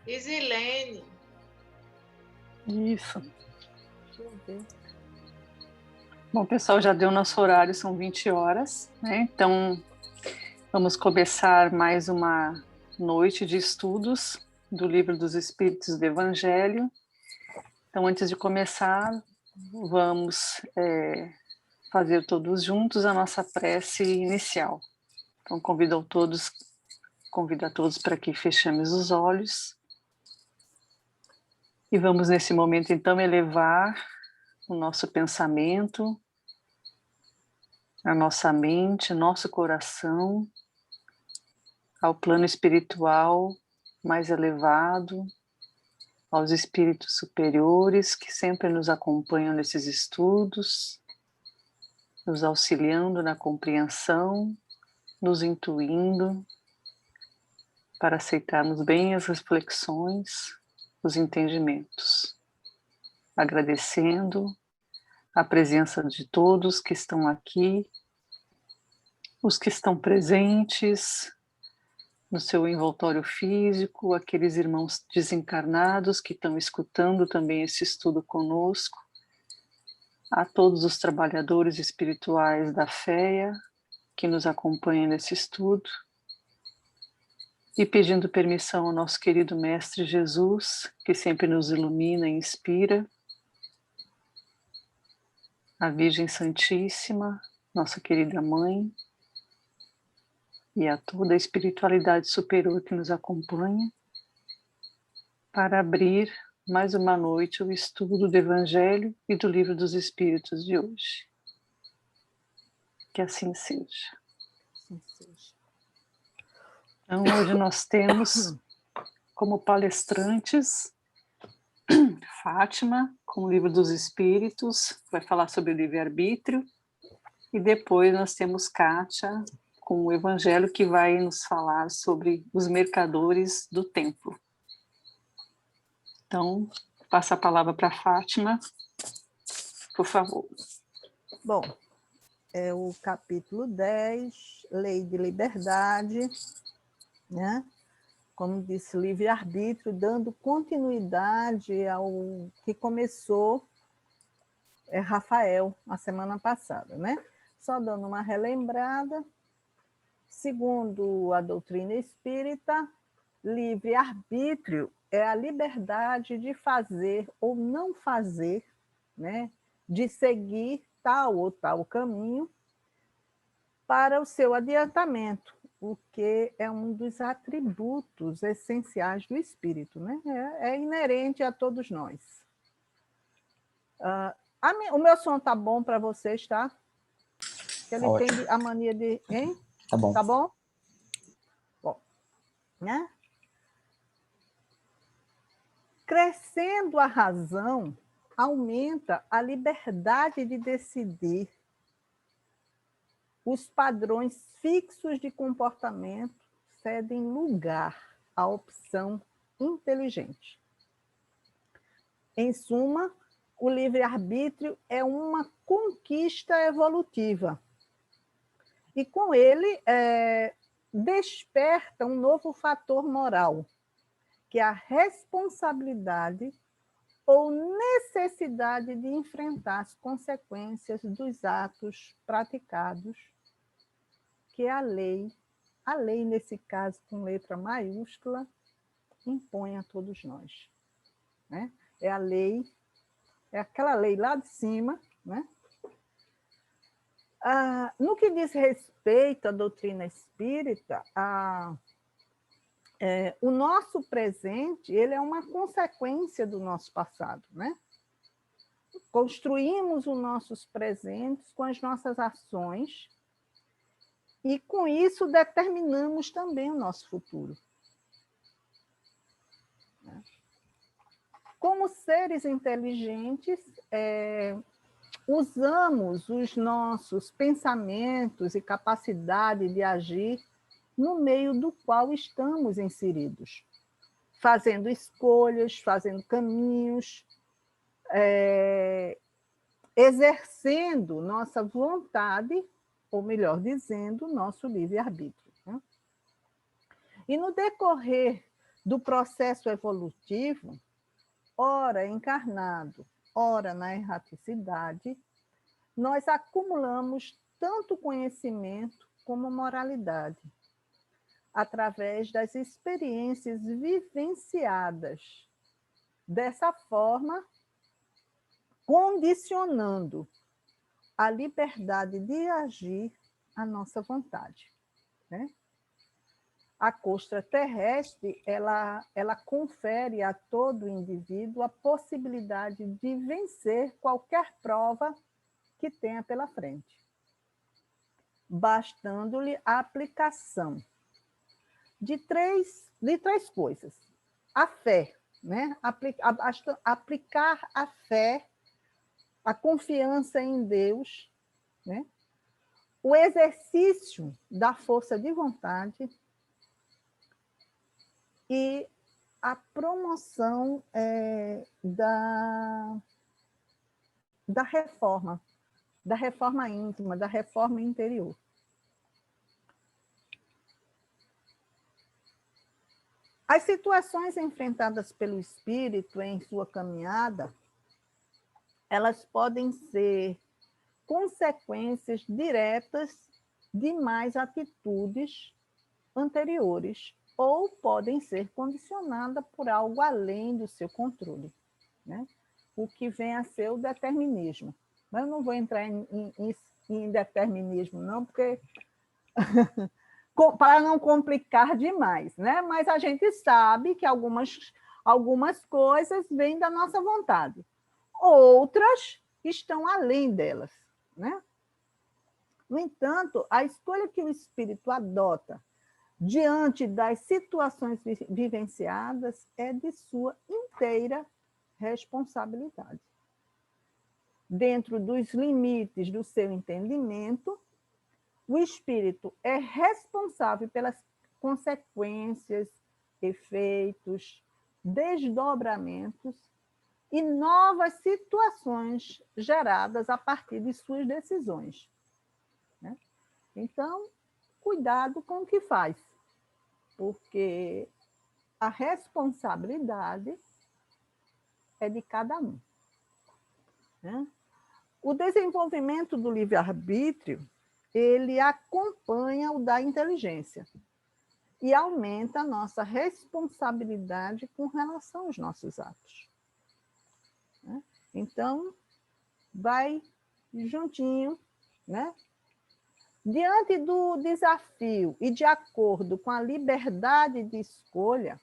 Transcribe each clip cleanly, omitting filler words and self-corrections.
Isilene. Isso. Deixa eu ver. Bom, pessoal, já deu nosso horário, são 20 horas, né? Então, vamos começar mais uma noite de estudos do Livro dos Espíritos do Evangelho. Então, antes de começar, vamos fazer todos juntos a nossa prece inicial. Então, convido a todos para que fechemos os olhos. E vamos, nesse momento, então, elevar o nosso pensamento, a nossa mente, nosso coração, ao plano espiritual mais elevado, aos espíritos superiores que sempre nos acompanham nesses estudos, nos auxiliando na compreensão, nos intuindo para aceitarmos bem as reflexões, os entendimentos, agradecendo a presença de todos que estão aqui, os que estão presentes no seu envoltório físico, aqueles irmãos desencarnados que estão escutando também esse estudo conosco, a todos os trabalhadores espirituais da FEA que nos acompanham nesse estudo, e pedindo permissão ao nosso querido Mestre Jesus, que sempre nos ilumina e inspira, a Virgem Santíssima, nossa querida Mãe, e a toda a espiritualidade superior que nos acompanha, para abrir mais uma noite o estudo do Evangelho e do Livro dos Espíritos de hoje. Que assim seja. Assim seja. Então, hoje nós temos como palestrantes Fátima, com o Livro dos Espíritos, vai falar sobre o livre-arbítrio, e depois nós temos Kátia, com o Evangelho, que vai nos falar sobre os mercadores do templo. Então, passa a palavra para Fátima, por favor. Bom, é o capítulo 10, Lei de Liberdade, né? Como disse, livre-arbítrio, dando continuidade ao que começou Rafael a semana passada, né? Só dando uma relembrada, segundo a doutrina espírita, livre-arbítrio é a liberdade de fazer ou não fazer, né? De seguir tal ou tal caminho para o seu adiantamento, o que é um dos atributos essenciais do espírito, né? É inerente a todos nós. O meu som está bom para vocês, tá? Ele Ótimo. tem a mania de... Hein? Tá bom. Tá bom? Bom, né? Crescendo a razão, aumenta a liberdade de decidir. Os padrões fixos de comportamento cedem lugar à opção inteligente. Em suma, o livre-arbítrio é uma conquista evolutiva. E com ele desperta um novo fator moral, que é a responsabilidade ou necessidade de enfrentar as consequências dos atos praticados, que a lei nesse caso com letra maiúscula, impõe a todos nós, né? É a lei, é aquela lei lá de cima, né? No que diz respeito à doutrina espírita, o nosso presente ele é uma consequência do nosso passado, né? Construímos os nossos presentes com as nossas ações e, com isso, determinamos também o nosso futuro. Como seres inteligentes, usamos os nossos pensamentos e capacidade de agir no meio do qual estamos inseridos, fazendo escolhas, fazendo caminhos, exercendo nossa vontade, ou melhor dizendo, nosso livre-arbítrio, né? E no decorrer do processo evolutivo, ora encarnado, ora na erraticidade, nós acumulamos tanto conhecimento como moralidade, através das experiências vivenciadas. Dessa forma, condicionando a liberdade de agir à nossa vontade, né? A costra terrestre, ela confere a todo indivíduo a possibilidade de vencer qualquer prova que tenha pela frente, bastando-lhe a aplicação de três coisas. A fé, né? Aplicar a fé, a confiança em Deus, né? O exercício da força de vontade e a promoção da reforma íntima, da reforma interior. As situações enfrentadas pelo espírito em sua caminhada, elas podem ser consequências diretas de mais atitudes anteriores, ou podem ser condicionadas por algo além do seu controle, né? O que vem a ser o determinismo. Mas eu não vou entrar em determinismo, não, porque para não complicar demais, né? Mas a gente sabe que algumas coisas vêm da nossa vontade, outras estão além delas, né? No entanto, a escolha que o espírito adota diante das situações vivenciadas é de sua inteira responsabilidade. Dentro dos limites do seu entendimento, o espírito é responsável pelas consequências, efeitos, desdobramentos e novas situações geradas a partir de suas decisões, né? Então, cuidado com o que faz, porque a responsabilidade é de cada um, né? O desenvolvimento do livre-arbítrio, ele acompanha o da inteligência e aumenta a nossa responsabilidade com relação aos nossos atos, né? Então, vai juntinho, né? Diante do desafio e de acordo com a liberdade de escolha,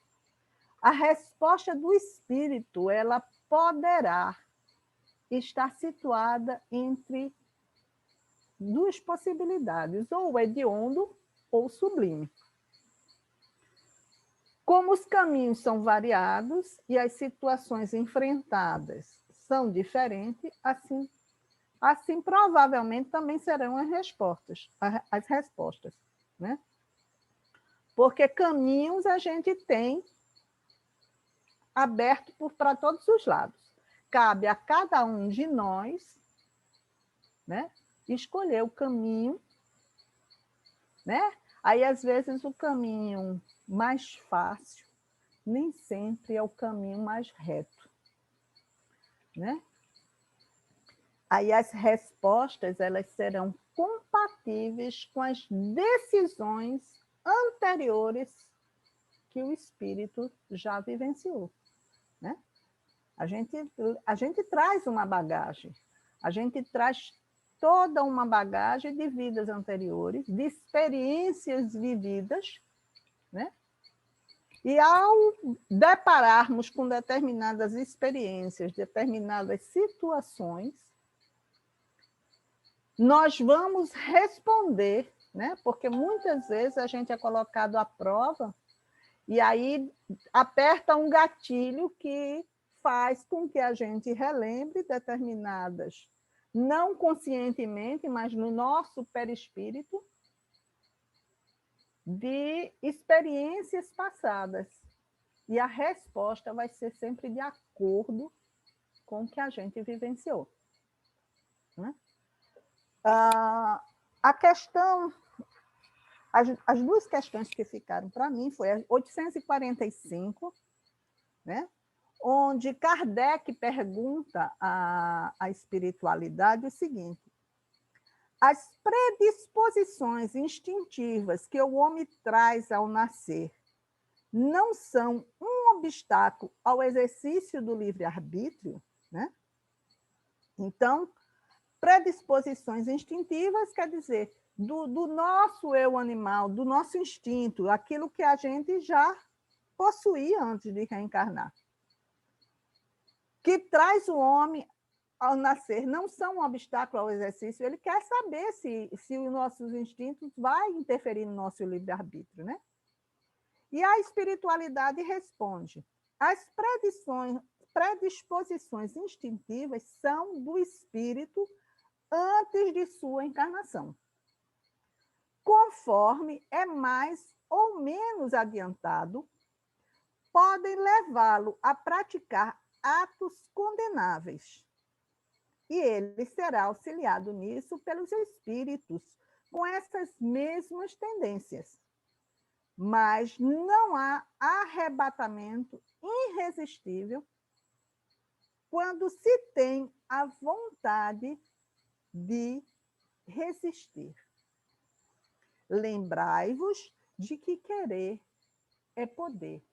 a resposta do espírito, ela poderá estar situada entre duas possibilidades, ou hediondo ou sublime. Como os caminhos são variados e as situações enfrentadas são diferentes, assim provavelmente também serão as respostas, né? Porque caminhos a gente tem aberto para todos os lados. Cabe a cada um de nós, né, escolher o caminho, né? Aí, às vezes, o caminho mais fácil nem sempre é o caminho mais reto, né? Aí as respostas, elas serão compatíveis com as decisões anteriores que o espírito já vivenciou, né? A gente traz uma bagagem, a gente traz toda uma bagagem de vidas anteriores, de experiências vividas, né? E ao depararmos com determinadas experiências, determinadas situações, nós vamos responder, né? Porque muitas vezes a gente é colocado à prova e aí aperta um gatilho que faz com que a gente relembre determinadas, não conscientemente, mas no nosso perispírito, de experiências passadas. E a resposta vai ser sempre de acordo com o que a gente vivenciou, né? A As duas questões que ficaram para mim foi a 845, né? Onde Kardec pergunta à espiritualidade o seguinte: as predisposições instintivas que o homem traz ao nascer não são um obstáculo ao exercício do livre-arbítrio, né? Então, predisposições instintivas quer dizer do nosso eu animal, do nosso instinto, aquilo que a gente já possuía antes de reencarnar, que traz o homem ao nascer, não são um obstáculo ao exercício, ele quer saber se os nossos instintos vai interferir no nosso livre-arbítrio, né? E a espiritualidade responde: as predisposições instintivas são do espírito antes de sua encarnação. Conforme é mais ou menos adiantado, podem levá-lo a praticar atos condenáveis. E ele será auxiliado nisso pelos espíritos com essas mesmas tendências. Mas não há arrebatamento irresistível quando se tem a vontade de resistir. Lembrai-vos de que querer é poder.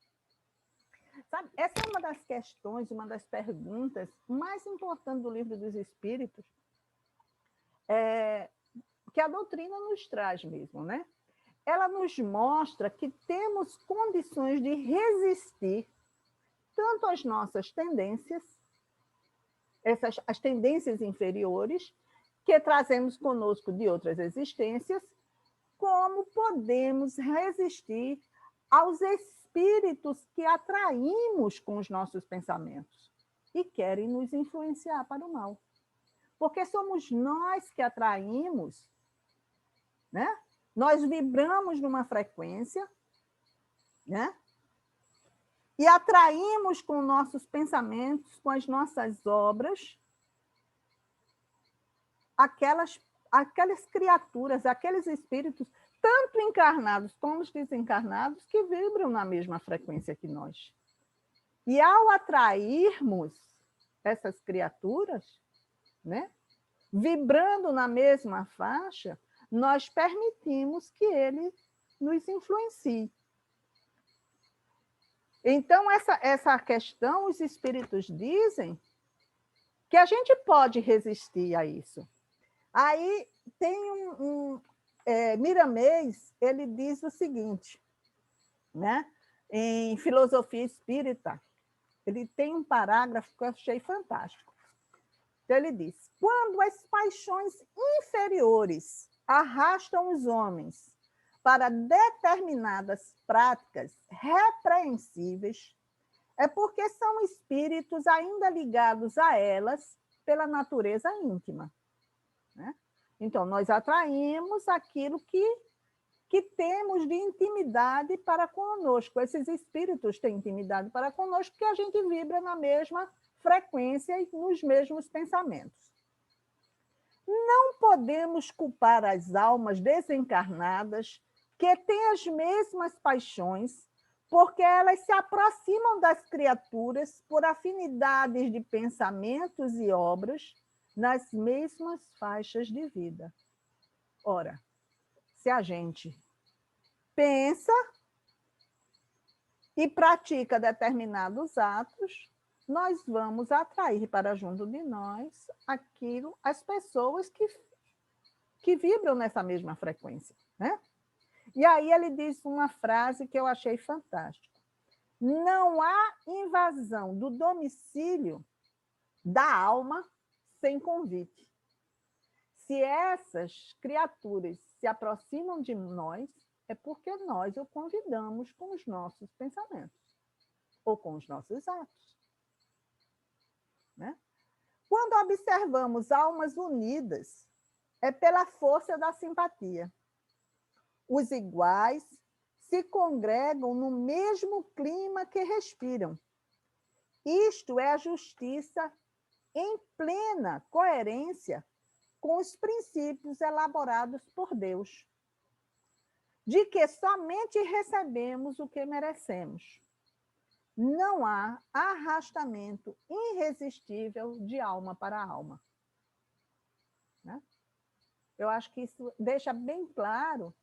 Sabe, essa é uma das questões, uma das perguntas mais importantes do Livro dos Espíritos, que a doutrina nos traz mesmo, né? Ela nos mostra que temos condições de resistir tanto às nossas tendências, as tendências inferiores, que trazemos conosco de outras existências, como podemos resistir aos espíritos que atraímos com os nossos pensamentos e querem nos influenciar para o mal. Porque somos nós que atraímos, né? Nós vibramos numa frequência, né? E atraímos com nossos pensamentos, com as nossas obras, aquelas criaturas, aqueles espíritos, tanto encarnados como os desencarnados, que vibram na mesma frequência que nós. E ao atrairmos essas criaturas, né, vibrando na mesma faixa, nós permitimos que ele nos influencie. Então, essa questão, os espíritos dizem que a gente pode resistir a isso. Aí tem Miramês, ele diz o seguinte, né? Em Filosofia Espírita, ele tem um parágrafo que eu achei fantástico. Então, ele diz: quando as paixões inferiores arrastam os homens para determinadas práticas repreensíveis, é porque são espíritos ainda ligados a elas pela natureza íntima, né? Então, nós atraímos aquilo que temos de intimidade para conosco. Esses espíritos têm intimidade para conosco porque a gente vibra na mesma frequência e nos mesmos pensamentos. Não podemos culpar as almas desencarnadas que têm as mesmas paixões, porque elas se aproximam das criaturas por afinidades de pensamentos e obras nas mesmas faixas de vida. Ora, se a gente pensa e pratica determinados atos, nós vamos atrair para junto de nós as pessoas que vibram nessa mesma frequência, né? E aí ele diz uma frase que eu achei fantástica: não há invasão do domicílio da alma sem convite. Se essas criaturas se aproximam de nós, é porque nós o convidamos com os nossos pensamentos ou com os nossos atos, né? Quando observamos almas unidas, é pela força da simpatia. Os iguais se congregam no mesmo clima que respiram. Isto é a justiça em plena coerência com os princípios elaborados por Deus. de que somente recebemos o que merecemos. Não há arrastamento irresistível de alma para alma. Né? Eu acho que isso deixa bem claro,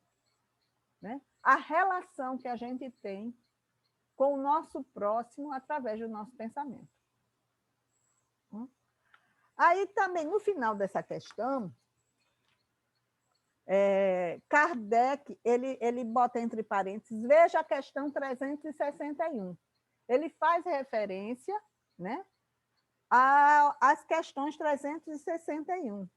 né, a relação que a gente tem com o nosso próximo através do nosso pensamento. Aí também, no final dessa questão, Kardec, ele bota entre parênteses, veja a questão 361. Ele faz referência, né, às questões 361,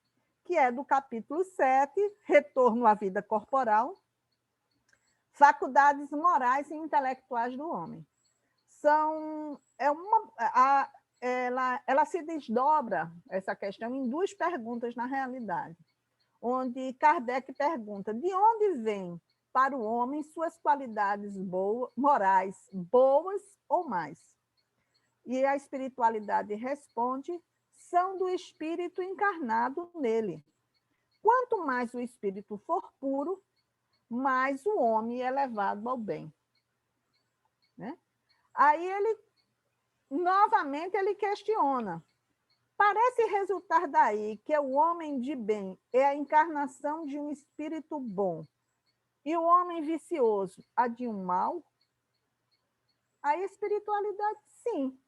que é do capítulo 7, Retorno à Vida Corporal, Faculdades Morais e Intelectuais do Homem. Ela se desdobra, essa questão, em duas perguntas, na realidade, onde Kardec pergunta de onde vêm para o homem suas qualidades morais boas ou mais. E a espiritualidade responde, são do espírito encarnado nele. Quanto mais o espírito for puro, mais o homem é levado ao bem. Né? Aí novamente, ele questiona. Parece resultar daí que o homem de bem é a encarnação de um espírito bom e o homem vicioso a de um mal? A espiritualidade, sim,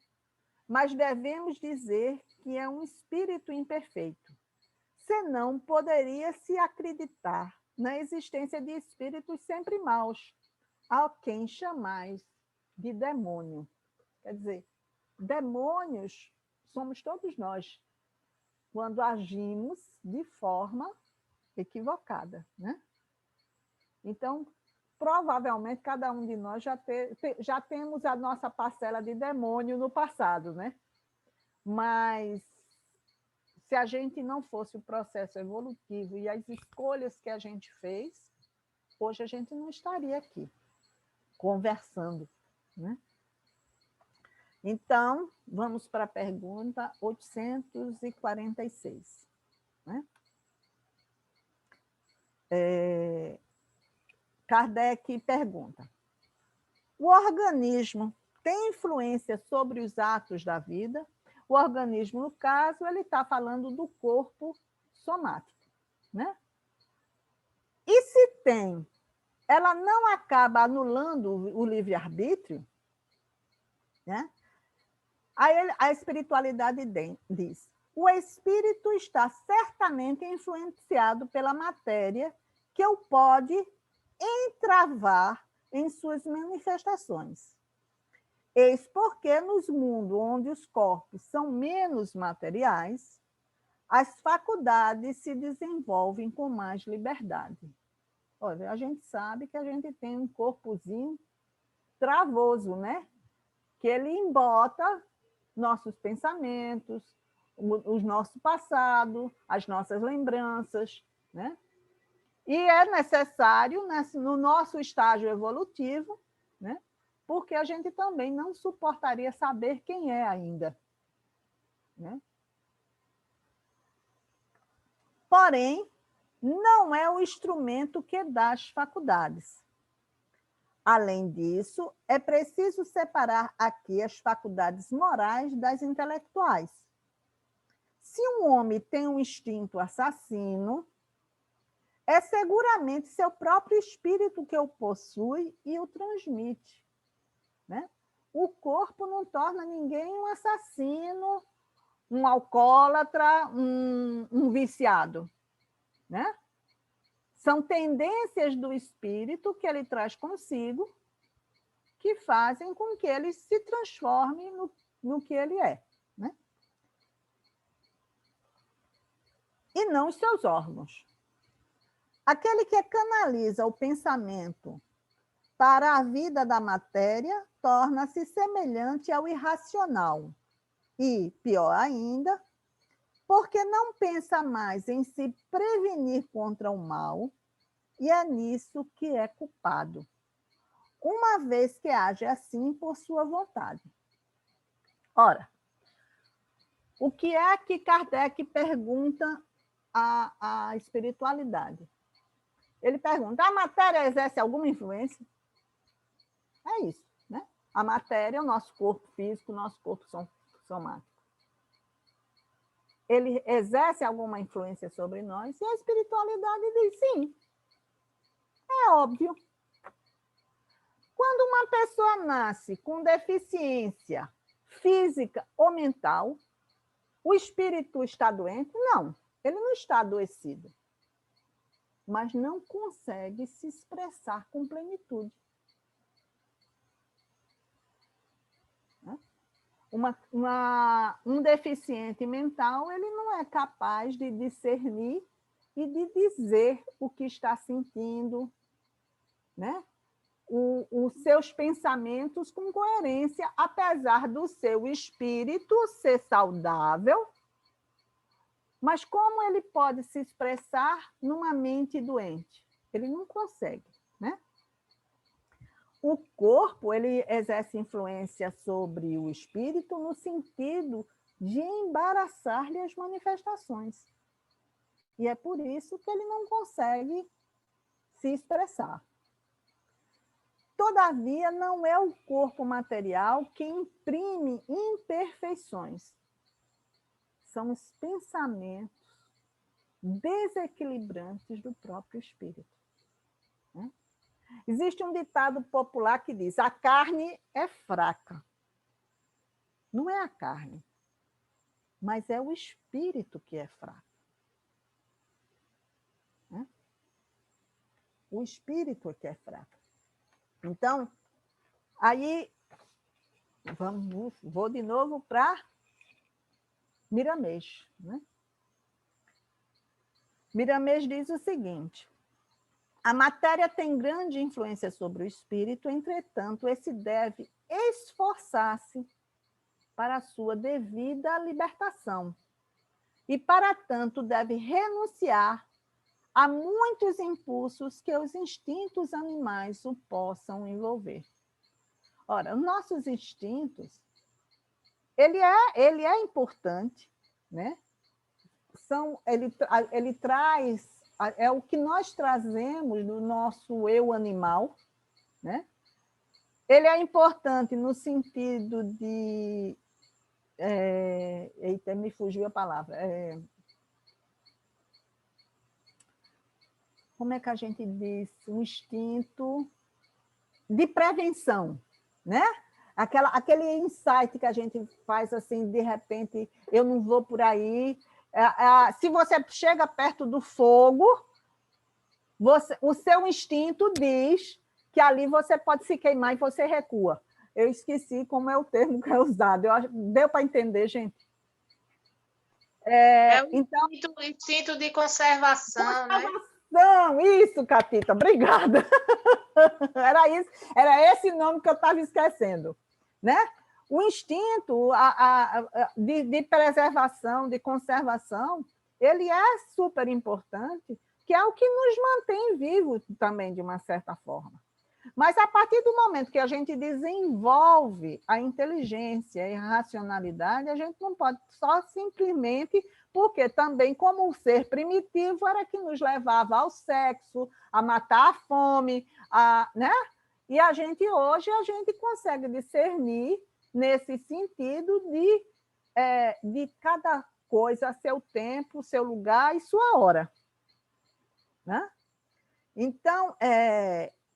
mas devemos dizer que é um espírito imperfeito. Senão, poderia-se acreditar na existência de espíritos sempre maus, a quem chamais de demônio. Quer dizer, demônios somos todos nós, quando agimos de forma equivocada. Né? Então, provavelmente, cada um de nós já temos a nossa parcela de demônio no passado, né? Mas, se a gente não fosse o processo evolutivo e as escolhas que a gente fez, hoje a gente não estaria aqui conversando, né? Então, vamos para a pergunta 846. Né? Kardec pergunta: o organismo tem influência sobre os atos da vida? O organismo, no caso, ele está falando do corpo somático. Né? E se tem, ela não acaba anulando o livre-arbítrio? Né? Aí a espiritualidade diz: o espírito está certamente influenciado pela matéria que o pode entravar em suas manifestações. Eis porque nos mundos onde os corpos são menos materiais, as faculdades se desenvolvem com mais liberdade. Olha, a gente sabe que a gente tem um corpozinho travoso, né? Que ele embota nossos pensamentos, o nosso passado, as nossas lembranças, né? E é necessário, no nosso estágio evolutivo, né? Porque a gente também não suportaria saber quem é ainda. Né? Porém, não é o instrumento que dá as faculdades. Além disso, é preciso separar aqui as faculdades morais das intelectuais. Se um homem tem um instinto assassino, é seguramente seu próprio espírito que o possui e o transmite. Né? O corpo não torna ninguém um assassino, um alcoólatra, um viciado. Né? São tendências do espírito que ele traz consigo que fazem com que ele se transforme no que ele é. Né? E não os seus órgãos. Aquele que canaliza o pensamento para a vida da matéria torna-se semelhante ao irracional. E, pior ainda, porque não pensa mais em se prevenir contra o mal, e é nisso que é culpado, uma vez que age assim por sua vontade. Ora, o que é que Kardec pergunta à espiritualidade? Ele pergunta, a matéria exerce alguma influência? É isso, né? A matéria é o nosso corpo físico, o nosso corpo somático. Ele exerce alguma influência sobre nós? E a espiritualidade diz sim. É óbvio. Quando uma pessoa nasce com deficiência física ou mental, o espírito está doente? Não, ele não está adoecido, mas não consegue se expressar com plenitude. Um deficiente mental, ele não é capaz de discernir e de dizer o que está sentindo, né? Os seus pensamentos com coerência, apesar do seu espírito ser saudável, mas como ele pode se expressar numa mente doente? Ele não consegue, né? O corpo, ele exerce influência sobre o espírito no sentido de embaraçar-lhe as manifestações. E é por isso que ele não consegue se expressar. Todavia, não é o corpo material que imprime imperfeições. São os pensamentos desequilibrantes do próprio espírito. Né? Existe um ditado popular que diz: a carne é fraca. Não é a carne, mas é o espírito que é fraco. Né? O espírito é que é fraco. Então, aí, vou de novo para Miramês. Né? Miramês diz o seguinte: a matéria tem grande influência sobre o espírito, entretanto, esse deve esforçar-se para a sua devida libertação. E, para tanto, deve renunciar a muitos impulsos que os instintos animais o possam envolver. Ora, os nossos instintos, ele é importante, né? Ele traz, é o que nós trazemos do nosso eu animal, né? Ele é importante no sentido de... eita, me fugiu a palavra. Como é que a gente diz? Um instinto de prevenção, né? Aquele insight que a gente faz assim, de repente, eu não vou por aí. Se você chega perto do fogo, o seu instinto diz que ali você pode se queimar e você recua. Eu esqueci como é o termo que é usado. Deu para entender, gente? Então, instinto de conservação, né? Não, isso, Catita, obrigada. Era esse nome que eu estava esquecendo, né? O instinto de preservação, de conservação, ele é super importante, que é o que nos mantém vivos também, de uma certa forma. Mas a partir do momento que a gente desenvolve a inteligência e a racionalidade, a gente não pode só simplesmente, porque também, como um ser primitivo, era que nos levava ao sexo, a matar a fome, né? E hoje a gente consegue discernir nesse sentido de cada coisa a seu tempo, seu lugar e sua hora. Né? Então,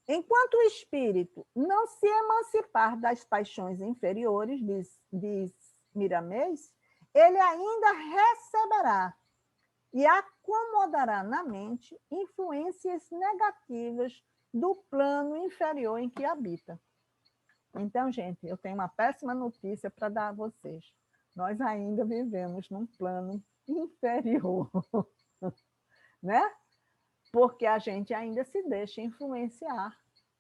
enquanto o espírito não se emancipar das paixões inferiores, diz Miramês, ele ainda receberá e acomodará na mente influências negativas do plano inferior em que habita. Então, gente, eu tenho uma péssima notícia para dar a vocês. Nós ainda vivemos num plano inferior, né? Porque a gente ainda se deixa influenciar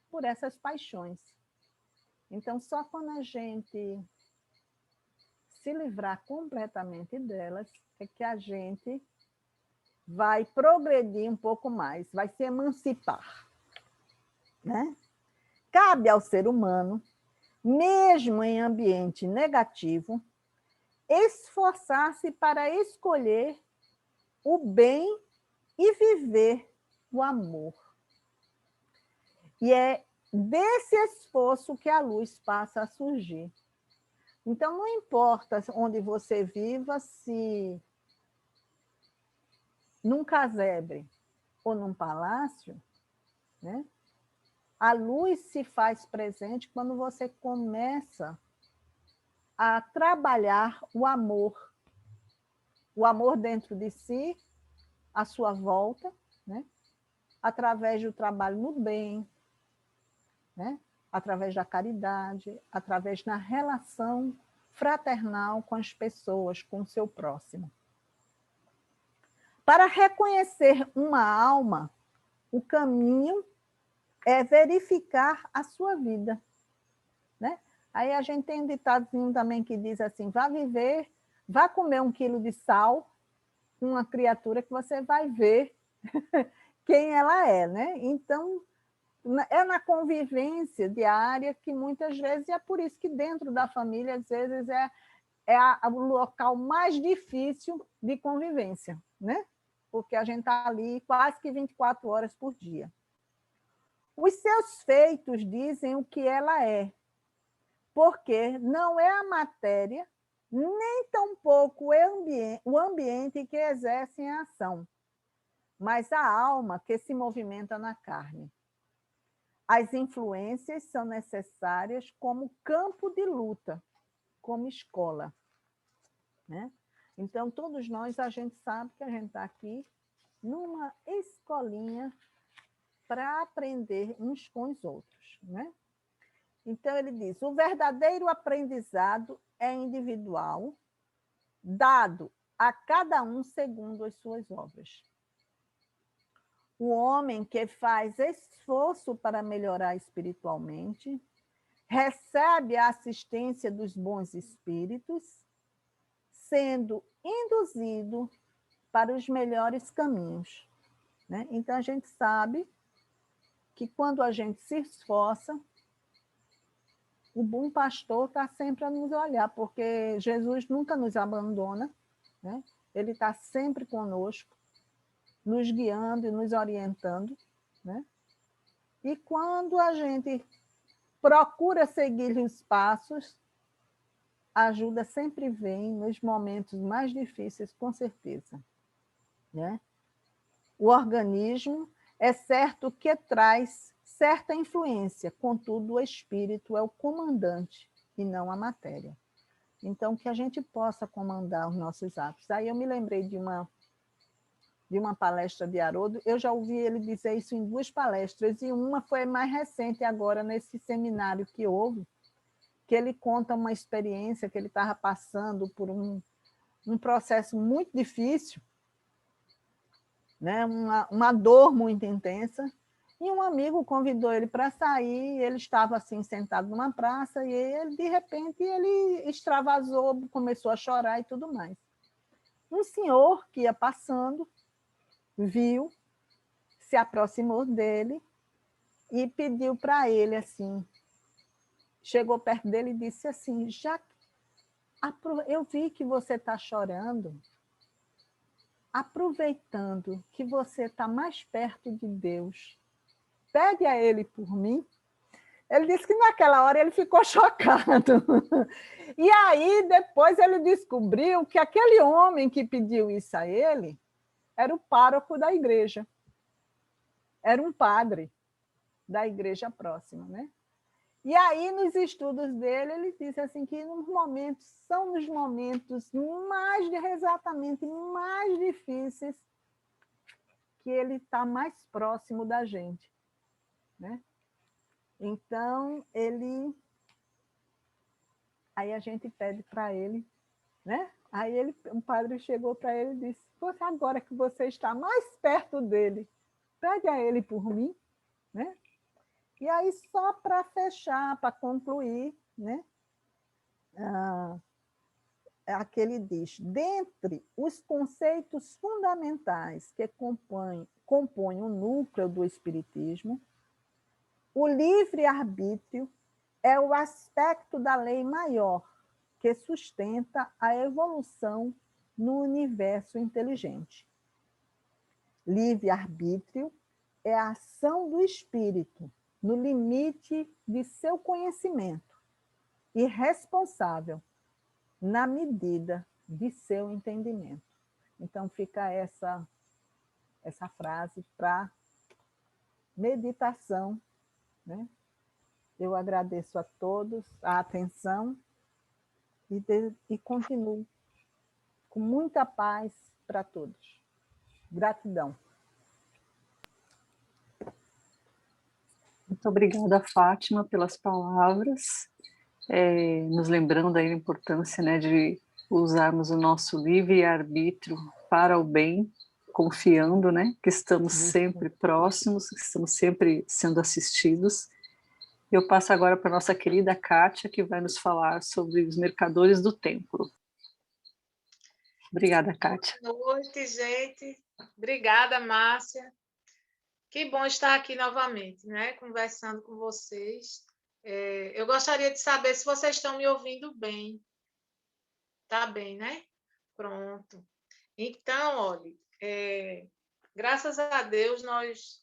por essas paixões. Então, só quando a gente se livrar completamente delas, é que a gente vai progredir um pouco mais, vai se emancipar. Né? Cabe ao ser humano, mesmo em ambiente negativo, esforçar-se para escolher o bem e viver o amor. E é desse esforço que a luz passa a surgir. Então, não importa onde você viva, se num casebre ou num palácio, né? A luz se faz presente quando você começa a trabalhar o amor dentro de si, à sua volta, né? Através do trabalho no bem, né? Através da caridade, através da relação fraternal com as pessoas, com o seu próximo. Para reconhecer uma alma, o caminho é verificar a sua vida, né? Aí a gente tem um ditadozinho também que diz assim, vá comer 1 quilo de sal com uma criatura que você vai ver quem ela é, né? Então, é na convivência diária que muitas vezes, e é por isso que dentro da família, às vezes, é o local mais difícil de convivência, né? Porque a gente está ali quase que 24 horas por dia. Os seus feitos dizem o que ela é, porque não é a matéria, nem tampouco o ambiente que exercem a ação, mas a alma que se movimenta na carne. As influências são necessárias como campo de luta, como escola, né? Então, todos nós, a gente sabe que a gente está aqui numa escolinha para aprender uns com os outros, né? Então, ele diz, o verdadeiro aprendizado é individual, dado a cada um segundo as suas obras. O homem que faz esforço para melhorar espiritualmente recebe a assistência dos bons espíritos, sendo induzido para os melhores caminhos, né? Então, a gente sabe que quando a gente se esforça, o bom pastor está sempre a nos olhar, porque Jesus nunca nos abandona, né? Ele está sempre conosco, nos guiando e nos orientando, né? E quando a gente procura seguir os passos, a ajuda sempre vem nos momentos mais difíceis, com certeza, né? O organismo é certo que traz certa influência, contudo, o espírito é o comandante e não a matéria. Então, que a gente possa comandar os nossos atos. Aí eu me lembrei de uma palestra de Haroldo, eu já ouvi ele dizer isso em 2 palestras, e uma foi mais recente agora, nesse seminário que houve, que ele conta uma experiência que ele estava passando por um processo muito difícil, né? Uma dor muito intensa, e um amigo convidou ele para sair, ele estava assim sentado numa praça, e ele, de repente, ele extravasou, começou a chorar e tudo mais. Um senhor que ia passando, viu, se aproximou dele e pediu para ele assim, chegou perto dele e disse assim, eu vi que você está chorando, aproveitando que você está mais perto de Deus, pede a ele por mim. Ele disse que naquela hora ele ficou chocado. E aí, depois ele descobriu que aquele homem que pediu isso a ele era o pároco da igreja. Era um padre da igreja próxima, né? E aí, nos estudos dele, ele disse assim que são nos momentos exatamente mais difíceis que ele está mais próximo da gente, né? Então, aí a gente pede para ele, né? Aí o padre chegou para ele e disse, agora que você está mais perto dele, pede a ele por mim, né? E aí, só para fechar, para concluir, né? Aqui ele diz, dentre os conceitos fundamentais que compõem o núcleo do Espiritismo, o livre-arbítrio é o aspecto da lei maior que sustenta a evolução no universo inteligente. Livre-arbítrio é a ação do espírito no limite de seu conhecimento e responsável na medida de seu entendimento. Então, fica essa frase para meditação, né? Eu agradeço a todos a atenção e continuo com muita paz para todos. Gratidão. Muito obrigada, Fátima, pelas palavras, nos lembrando aí a importância, né, de usarmos o nosso livre-arbítrio para o bem, confiando, né, que estamos sempre próximos, que estamos sempre sendo assistidos. Eu passo agora para a nossa querida Kátia, que vai nos falar sobre os mercadores do templo. Obrigada, Kátia. Boa noite, gente. Obrigada, Márcia. Que bom estar aqui novamente, né? Conversando com vocês. Eu gostaria de saber se vocês estão me ouvindo bem. Tá bem, né? Pronto. Então, olha, graças a Deus nós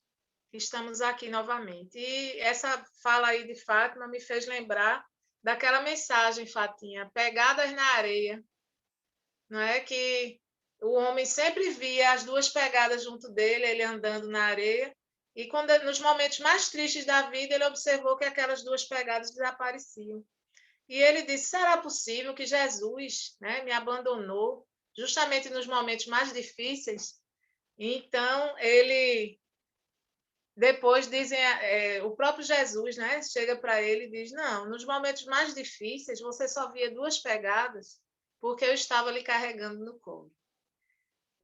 estamos aqui novamente. E essa fala aí de Fátima me fez lembrar daquela mensagem, Fatinha, pegadas na areia, não é? Que o homem sempre via as duas pegadas junto dele, ele andando na areia, e quando nos momentos mais tristes da vida, ele observou que aquelas duas pegadas desapareciam. E ele disse: será possível que Jesus, né, me abandonou justamente nos momentos mais difíceis? Então, ele depois dizem, o próprio Jesus, né, chega para ele e diz: não, nos momentos mais difíceis você só via duas pegadas porque eu estava lhe carregando no colo.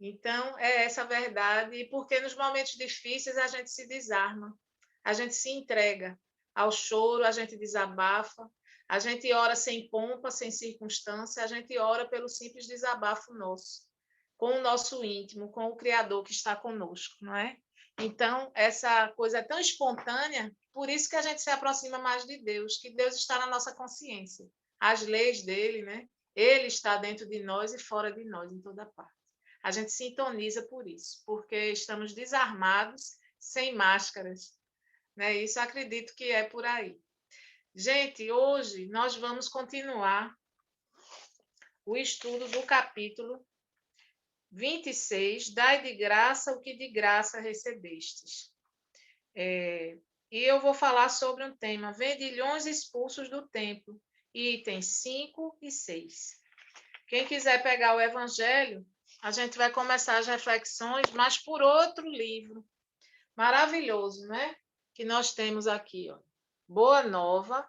Então, é essa a verdade, e porque nos momentos difíceis a gente se desarma, a gente se entrega ao choro, a gente desabafa, a gente ora sem pompa, sem circunstância, a gente ora pelo simples desabafo nosso, com o nosso íntimo, com o Criador que está conosco, não é? Então, essa coisa é tão espontânea, por isso que a gente se aproxima mais de Deus, que Deus está na nossa consciência. As leis dele, né? Ele está dentro de nós e fora de nós, em toda parte. A gente sintoniza por isso, porque estamos desarmados, sem máscaras, né? Isso acredito que é por aí. Gente, hoje nós vamos continuar o estudo do capítulo 26, dai de graça o que de graça recebestes. E eu vou falar sobre um tema, vendilhões expulsos do templo, itens 5 e 6. Quem quiser pegar o evangelho, a gente vai começar as reflexões, mas por outro livro maravilhoso, né? Que nós temos aqui, ó. Boa Nova,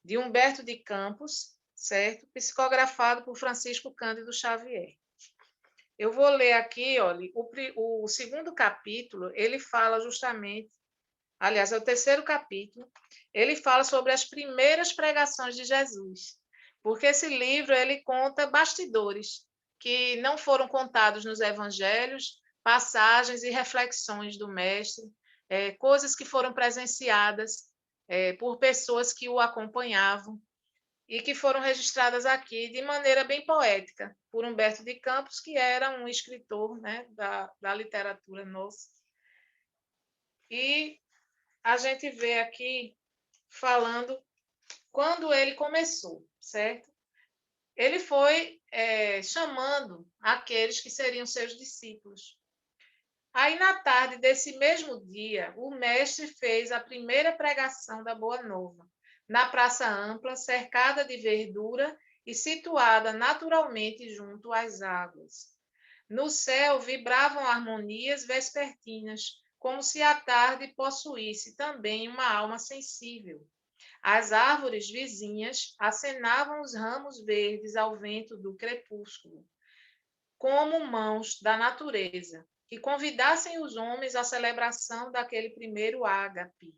de Humberto de Campos, certo? Psicografado por Francisco Cândido Xavier. Eu vou ler aqui, olha, o segundo capítulo, ele fala justamente, aliás, é o terceiro capítulo, ele fala sobre as primeiras pregações de Jesus, porque esse livro, ele conta bastidores que não foram contados nos evangelhos, passagens e reflexões do mestre, coisas que foram presenciadas por pessoas que o acompanhavam, e que foram registradas aqui de maneira bem poética por Humberto de Campos, que era um escritor, né, da literatura nossa. E a gente vê aqui falando quando ele começou, certo? Ele foi chamando aqueles que seriam seus discípulos. Aí, na tarde desse mesmo dia, o mestre fez a primeira pregação da Boa Nova, na praça ampla, cercada de verdura e situada naturalmente junto às águas. No céu vibravam harmonias vespertinas, como se a tarde possuísse também uma alma sensível. As árvores vizinhas acenavam os ramos verdes ao vento do crepúsculo, como mãos da natureza, que convidassem os homens à celebração daquele primeiro ágape.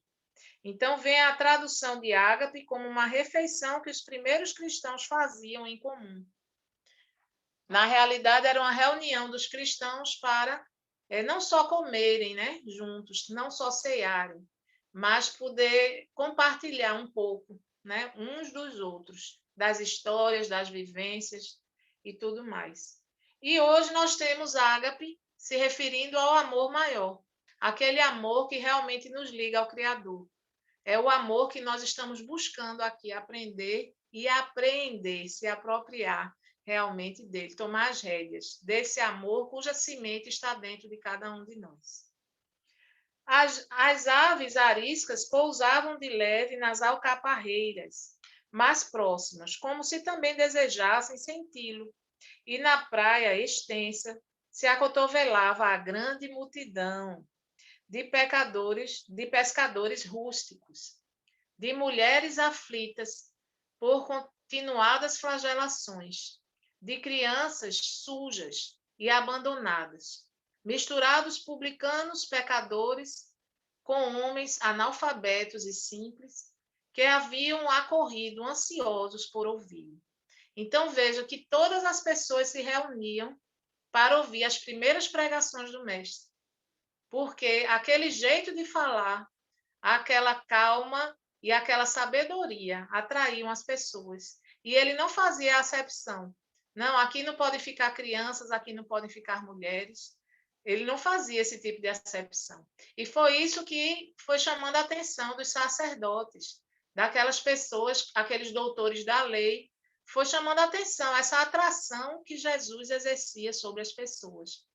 Então, vem a tradução de ágape como uma refeição que os primeiros cristãos faziam em comum. Na realidade, era uma reunião dos cristãos para não só comerem, né, juntos, não só cearem, mas poder compartilhar um pouco, né, uns dos outros, das histórias, das vivências e tudo mais. E hoje nós temos ágape se referindo ao amor maior, aquele amor que realmente nos liga ao Criador. É o amor que nós estamos buscando aqui aprender e apreender, se apropriar realmente dele, tomar as rédeas desse amor cuja semente está dentro de cada um de nós. As aves ariscas pousavam de leve nas alcaparreiras mais próximas, como se também desejassem senti-lo, e na praia extensa se acotovelava a grande multidão de pescadores rústicos, de mulheres aflitas por continuadas flagelações, de crianças sujas e abandonadas, misturados publicanos pecadores com homens analfabetos e simples que haviam acorrido ansiosos por ouvir. Então veja que todas as pessoas se reuniam para ouvir as primeiras pregações do mestre, porque aquele jeito de falar, aquela calma e aquela sabedoria atraíam as pessoas. E ele não fazia acepção. Não, aqui não podem ficar crianças, aqui não podem ficar mulheres. Ele não fazia esse tipo de acepção. E foi isso que foi chamando a atenção dos sacerdotes, daquelas pessoas, aqueles doutores da lei, foi chamando a atenção essa atração que Jesus exercia sobre as pessoas.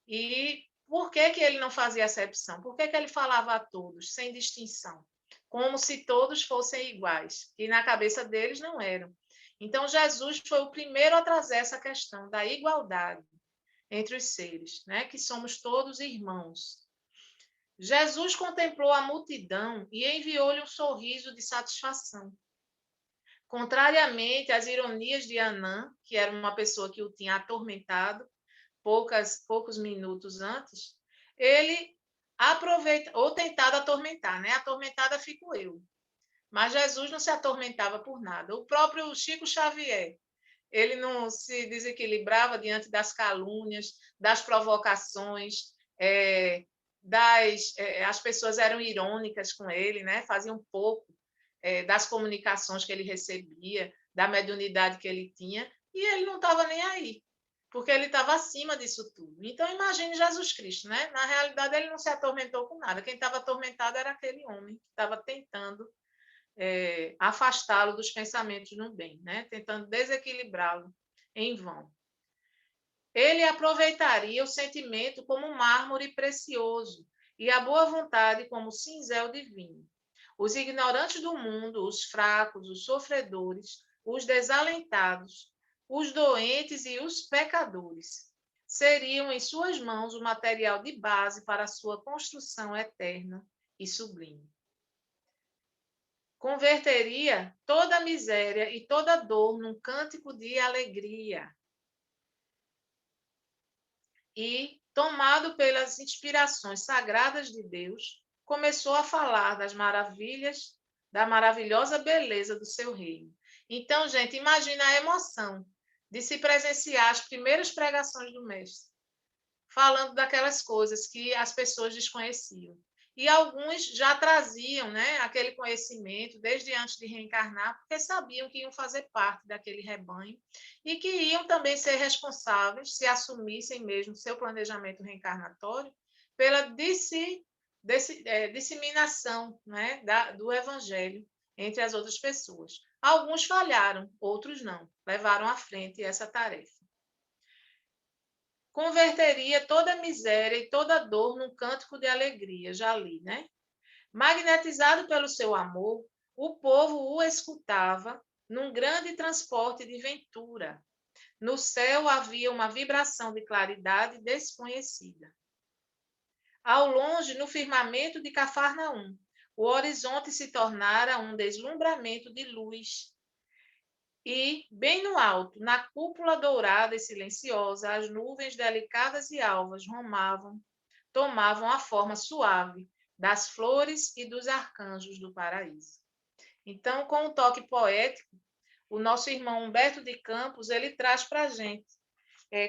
E por que ele não fazia acepção? Por que ele falava a todos, sem distinção? Como se todos fossem iguais, e na cabeça deles não eram. Então, Jesus foi o primeiro a trazer essa questão da igualdade entre os seres, né? Que somos todos irmãos. Jesus contemplou a multidão e enviou-lhe um sorriso de satisfação. Contrariamente às ironias de Anã, que era uma pessoa que o tinha atormentado poucos minutos antes, ele aproveita, ou tentado atormentar, né? Atormentada fico eu. Mas Jesus não se atormentava por nada. O próprio Chico Xavier, ele não se desequilibrava diante das calúnias, das provocações, as pessoas eram irônicas com ele, né? Faziam pouco das comunicações que ele recebia, da mediunidade que ele tinha, e ele não estava nem aí, porque ele estava acima disso tudo. Então, imagine Jesus Cristo, né? Na realidade, ele não se atormentou com nada. Quem estava atormentado era aquele homem que estava tentando afastá-lo dos pensamentos no bem, né? Tentando desequilibrá-lo em vão. Ele aproveitaria o sentimento como mármore precioso e a boa vontade como cinzel divino. Os ignorantes do mundo, os fracos, os sofredores, os desalentados, os doentes e os pecadores seriam em suas mãos o material de base para a sua construção eterna e sublime. Converteria toda a miséria e toda a dor num cântico de alegria. E, tomado pelas inspirações sagradas de Deus, começou a falar das maravilhas, da maravilhosa beleza do seu reino. Então, gente, imagina a emoção de se presenciar as primeiras pregações do Mestre, falando daquelas coisas que as pessoas desconheciam. E alguns já traziam, né, aquele conhecimento desde antes de reencarnar, porque sabiam que iam fazer parte daquele rebanho e que iam também ser responsáveis, se assumissem mesmo seu planejamento reencarnatório, pela disseminação, né, do evangelho entre as outras pessoas. Alguns falharam, outros não, levaram à frente essa tarefa. Converteria toda a miséria e toda a dor num cântico de alegria, já li, né? Magnetizado pelo seu amor, o povo o escutava num grande transporte de ventura. No céu havia uma vibração de claridade desconhecida. Ao longe, no firmamento de Cafarnaum, o horizonte se tornara um deslumbramento de luz. E, bem no alto, na cúpula dourada e silenciosa, as nuvens delicadas e alvas tomavam a forma suave das flores e dos arcanjos do paraíso. Então, com um toque poético, o nosso irmão Humberto de Campos, ele traz para a gente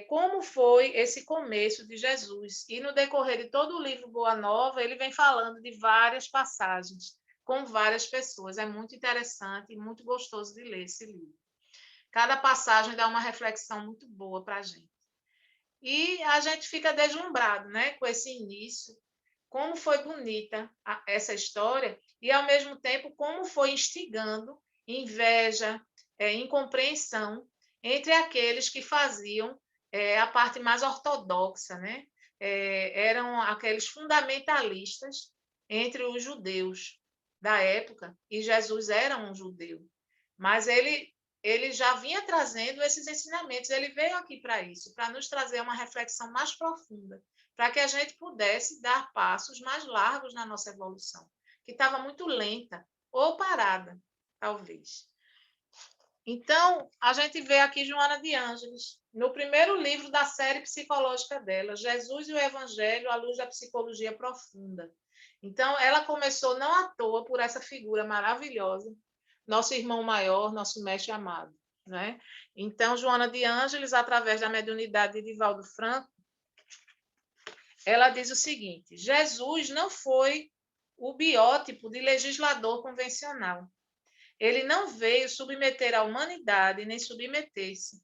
como foi esse começo de Jesus. E no decorrer de todo o livro Boa Nova, ele vem falando de várias passagens com várias pessoas. É muito interessante e muito gostoso de ler esse livro. Cada passagem dá uma reflexão muito boa para a gente. E a gente fica deslumbrado, né, com esse início, como foi bonita essa história e, ao mesmo tempo, como foi instigando inveja, incompreensão entre aqueles que faziam a parte mais ortodoxa, né? Eram aqueles fundamentalistas entre os judeus da época, e Jesus era um judeu, mas ele já vinha trazendo esses ensinamentos, ele veio aqui para isso, para nos trazer uma reflexão mais profunda, para que a gente pudesse dar passos mais largos na nossa evolução, que estava muito lenta ou parada, talvez. Então, a gente vê aqui Joana de Ângeles, no primeiro livro da série psicológica dela, Jesus e o Evangelho à luz da psicologia profunda. Então, ela começou não à toa por essa figura maravilhosa, nosso irmão maior, nosso mestre amado, né? Então, Joana de Ângeles, através da mediunidade de Divaldo Franco, ela diz o seguinte: Jesus não foi o biótipo de legislador convencional. Ele não veio submeter a humanidade nem submeter-se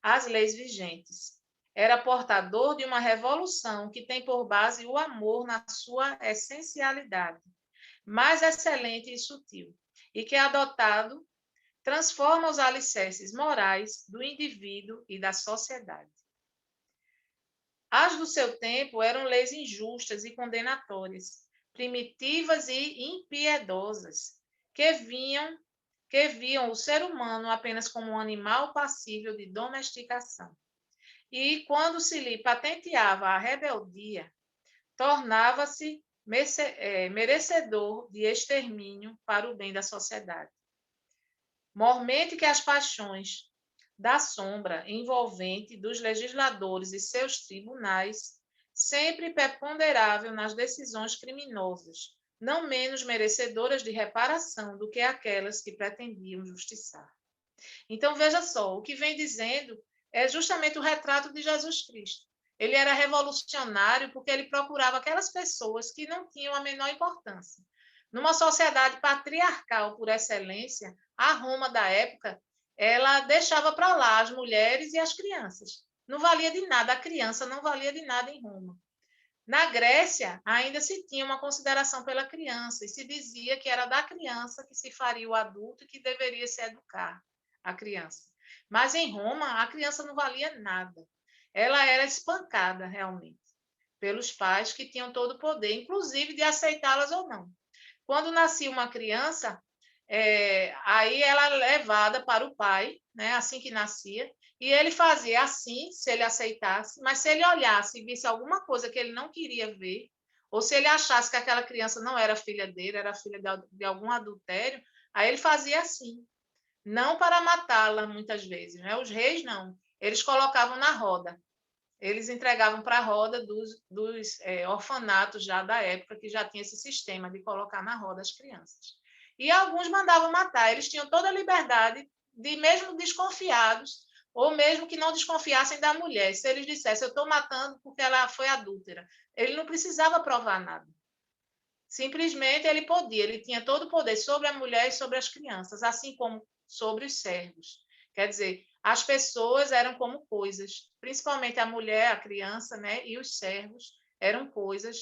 às leis vigentes. Era portador de uma revolução que tem por base o amor na sua essencialidade, mais excelente e sutil, e que, adotado, transforma os alicerces morais do indivíduo e da sociedade. As do seu tempo eram leis injustas e condenatórias, primitivas e impiedosas, que viam o ser humano apenas como um animal passível de domesticação. E, quando se lhe patenteava a rebeldia, tornava-se merecedor de extermínio para o bem da sociedade. Mormente que as paixões da sombra envolvente dos legisladores e seus tribunais, sempre preponderável nas decisões criminosas, não menos merecedoras de reparação do que aquelas que pretendiam justiçar. Então, veja só, o que vem dizendo é justamente o retrato de Jesus Cristo. Ele era revolucionário porque ele procurava aquelas pessoas que não tinham a menor importância. Numa sociedade patriarcal por excelência, a Roma da época, ela deixava para lá as mulheres e as crianças. Não valia de nada, a criança não valia de nada em Roma. Na Grécia, ainda se tinha uma consideração pela criança e se dizia que era da criança que se faria o adulto e que deveria se educar a criança. Mas em Roma, a criança não valia nada. Ela era espancada realmente pelos pais que tinham todo o poder, inclusive de aceitá-las ou não. Quando nascia uma criança, aí ela era levada para o pai, né, assim que nascia, e ele fazia assim, se ele aceitasse, mas se ele olhasse e visse alguma coisa que ele não queria ver, ou se ele achasse que aquela criança não era filha dele, era filha de algum adultério, aí ele fazia assim. Não para matá-la, muitas vezes, né? Os reis não. Eles colocavam na roda. Eles entregavam para a roda dos orfanatos já da época, que já tinha esse sistema de colocar na roda as crianças. E alguns mandavam matar. Eles tinham toda a liberdade de, mesmo desconfiados, ou mesmo que não desconfiassem da mulher, se eles dissessem, eu estou matando porque ela foi adúltera, ele não precisava provar nada. Simplesmente ele podia, ele tinha todo o poder sobre a mulher e sobre as crianças, assim como sobre os servos. Quer dizer, as pessoas eram como coisas, principalmente a mulher, a criança, né, e os servos eram coisas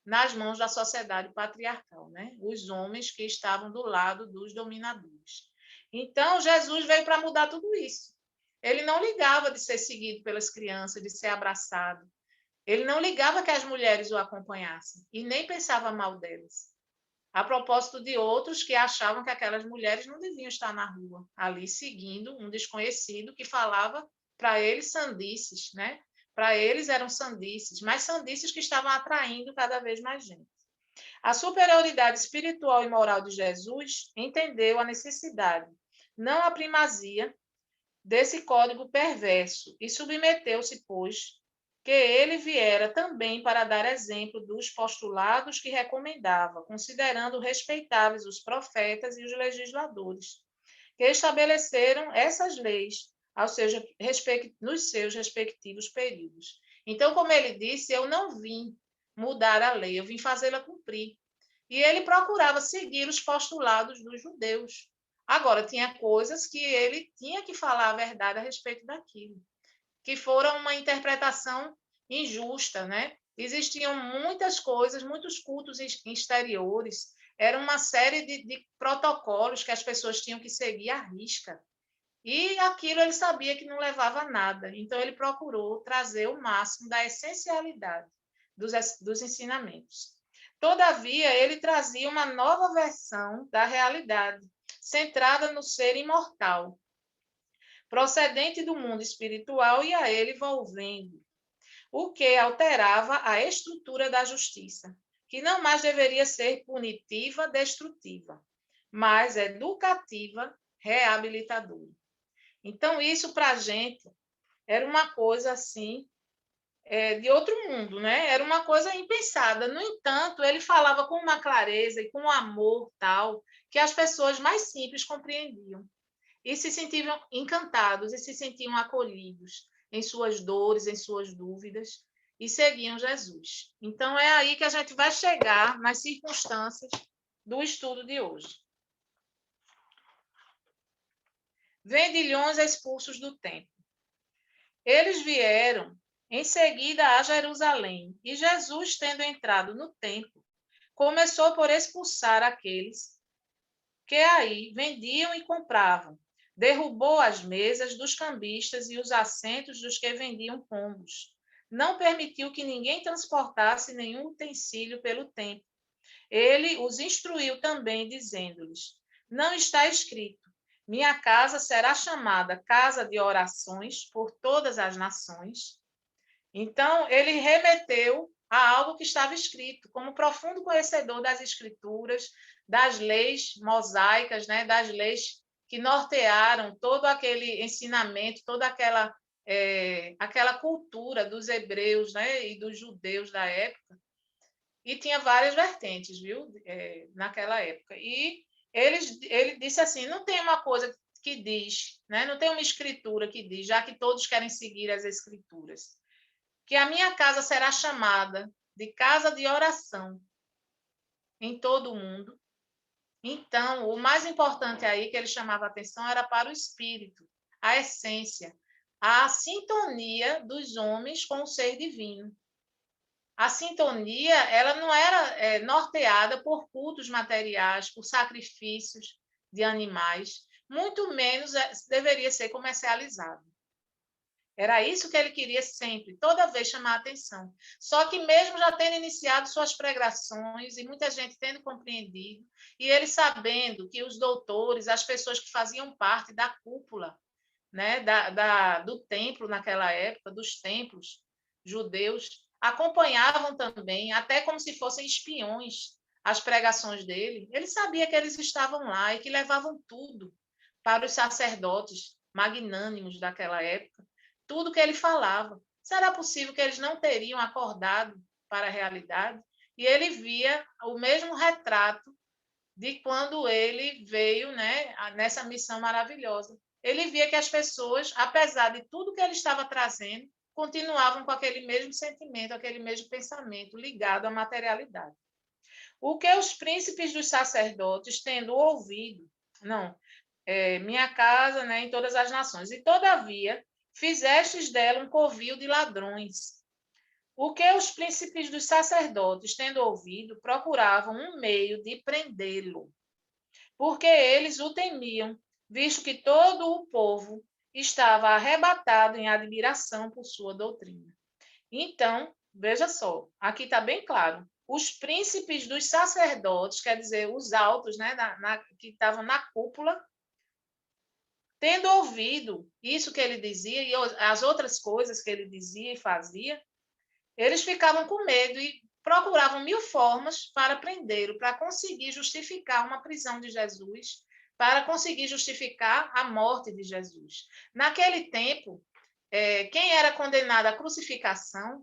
nas mãos da sociedade patriarcal, né? Os homens que estavam do lado dos dominadores. Então, Jesus veio para mudar tudo isso. Ele não ligava de ser seguido pelas crianças, de ser abraçado. Ele não ligava que as mulheres o acompanhassem e nem pensava mal delas. A propósito de outros que achavam que aquelas mulheres não deviam estar na rua, ali seguindo um desconhecido que falava para eles sandices, né? Para eles eram sandices, mas sandices que estavam atraindo cada vez mais gente. A superioridade espiritual e moral de Jesus entendeu a necessidade, não a primazia, desse código perverso e submeteu-se, pois, que ele viera também para dar exemplo dos postulados que recomendava, considerando respeitáveis os profetas e os legisladores, que estabeleceram essas leis nos seus respectivos períodos. Então, como ele disse, eu não vim mudar a lei, eu vim fazê-la cumprir. E ele procurava seguir os postulados dos judeus. Agora, tinha coisas que ele tinha que falar a verdade a respeito daquilo, que foram uma interpretação injusta, né? existiam muitas coisas, muitos cultos exteriores, era uma série de protocolos que as pessoas tinham que seguir à risca. E aquilo ele sabia que não levava a nada, então ele procurou trazer o máximo da essencialidade dos ensinamentos. Todavia, ele trazia uma nova versão da realidade, centrada no ser imortal, procedente do mundo espiritual e a ele volvendo, o que alterava a estrutura da justiça, que não mais deveria ser punitiva, destrutiva, mas educativa, reabilitadora. Então, isso para a gente era uma coisa assim, de outro mundo, né? Era uma coisa impensada. No entanto, ele falava com uma clareza e com um amor tal que as pessoas mais simples compreendiam e se sentiam encantados e se sentiam acolhidos em suas dores, em suas dúvidas e seguiam Jesus. Então, é aí que a gente vai chegar nas circunstâncias do estudo de hoje. Vendilhões expulsos do templo. Eles vieram em seguida a Jerusalém, e Jesus, tendo entrado no templo, começou por expulsar aqueles que aí vendiam e compravam. Derrubou as mesas dos cambistas e os assentos dos que vendiam pombos. Não permitiu que ninguém transportasse nenhum utensílio pelo templo. Ele os instruiu também, dizendo-lhes: não está escrito: minha casa será chamada casa de orações por todas as nações. Então, ele remeteu a algo que estava escrito, como profundo conhecedor das escrituras, das leis mosaicas, né, das leis que nortearam todo aquele ensinamento, toda aquela cultura dos hebreus, né, e dos judeus da época. E tinha várias vertentes, viu, naquela época. E ele disse assim, não tem uma coisa que diz, né, não tem uma escritura que diz, já que todos querem seguir as escrituras, que a minha casa será chamada de casa de oração em todo o mundo. Então, o mais importante aí que ele chamava a atenção era para o espírito, a essência, a sintonia dos homens com o ser divino. A sintonia, ela não era norteada por cultos materiais, por sacrifícios de animais, muito menos deveria ser comercializado. Era isso que ele queria sempre, toda vez chamar a atenção. Só que mesmo já tendo iniciado suas pregações e muita gente tendo compreendido, e ele sabendo que os doutores, as pessoas que faziam parte da cúpula, né, do templo naquela época, dos templos judeus, acompanhavam também, até como se fossem espiões, as pregações dele. Ele sabia que eles estavam lá e que levavam tudo para os sacerdotes magnânimos daquela época, tudo que ele falava. Será possível que eles não teriam acordado para a realidade? E ele via o mesmo retrato de quando ele veio, né, nessa missão maravilhosa. Ele via que as pessoas, apesar de tudo que ele estava trazendo, continuavam com aquele mesmo sentimento, aquele mesmo pensamento ligado à materialidade. O que os príncipes dos sacerdotes, tendo ouvido, minha casa, né, em todas as nações, e todavia fizestes dela um covil de ladrões. O que os príncipes dos sacerdotes, tendo ouvido, procuravam um meio de prendê-lo, porque eles o temiam, visto que todo o povo estava arrebatado em admiração por sua doutrina. Então, veja só, aqui está bem claro, os príncipes dos sacerdotes, quer dizer, os altos, né, que estavam na cúpula, tendo ouvido isso que ele dizia e as outras coisas que ele dizia e fazia, eles ficavam com medo e procuravam 1000 formas para prendê-lo, para conseguir justificar uma prisão de Jesus, para conseguir justificar a morte de Jesus. Naquele tempo, quem era condenado à crucificação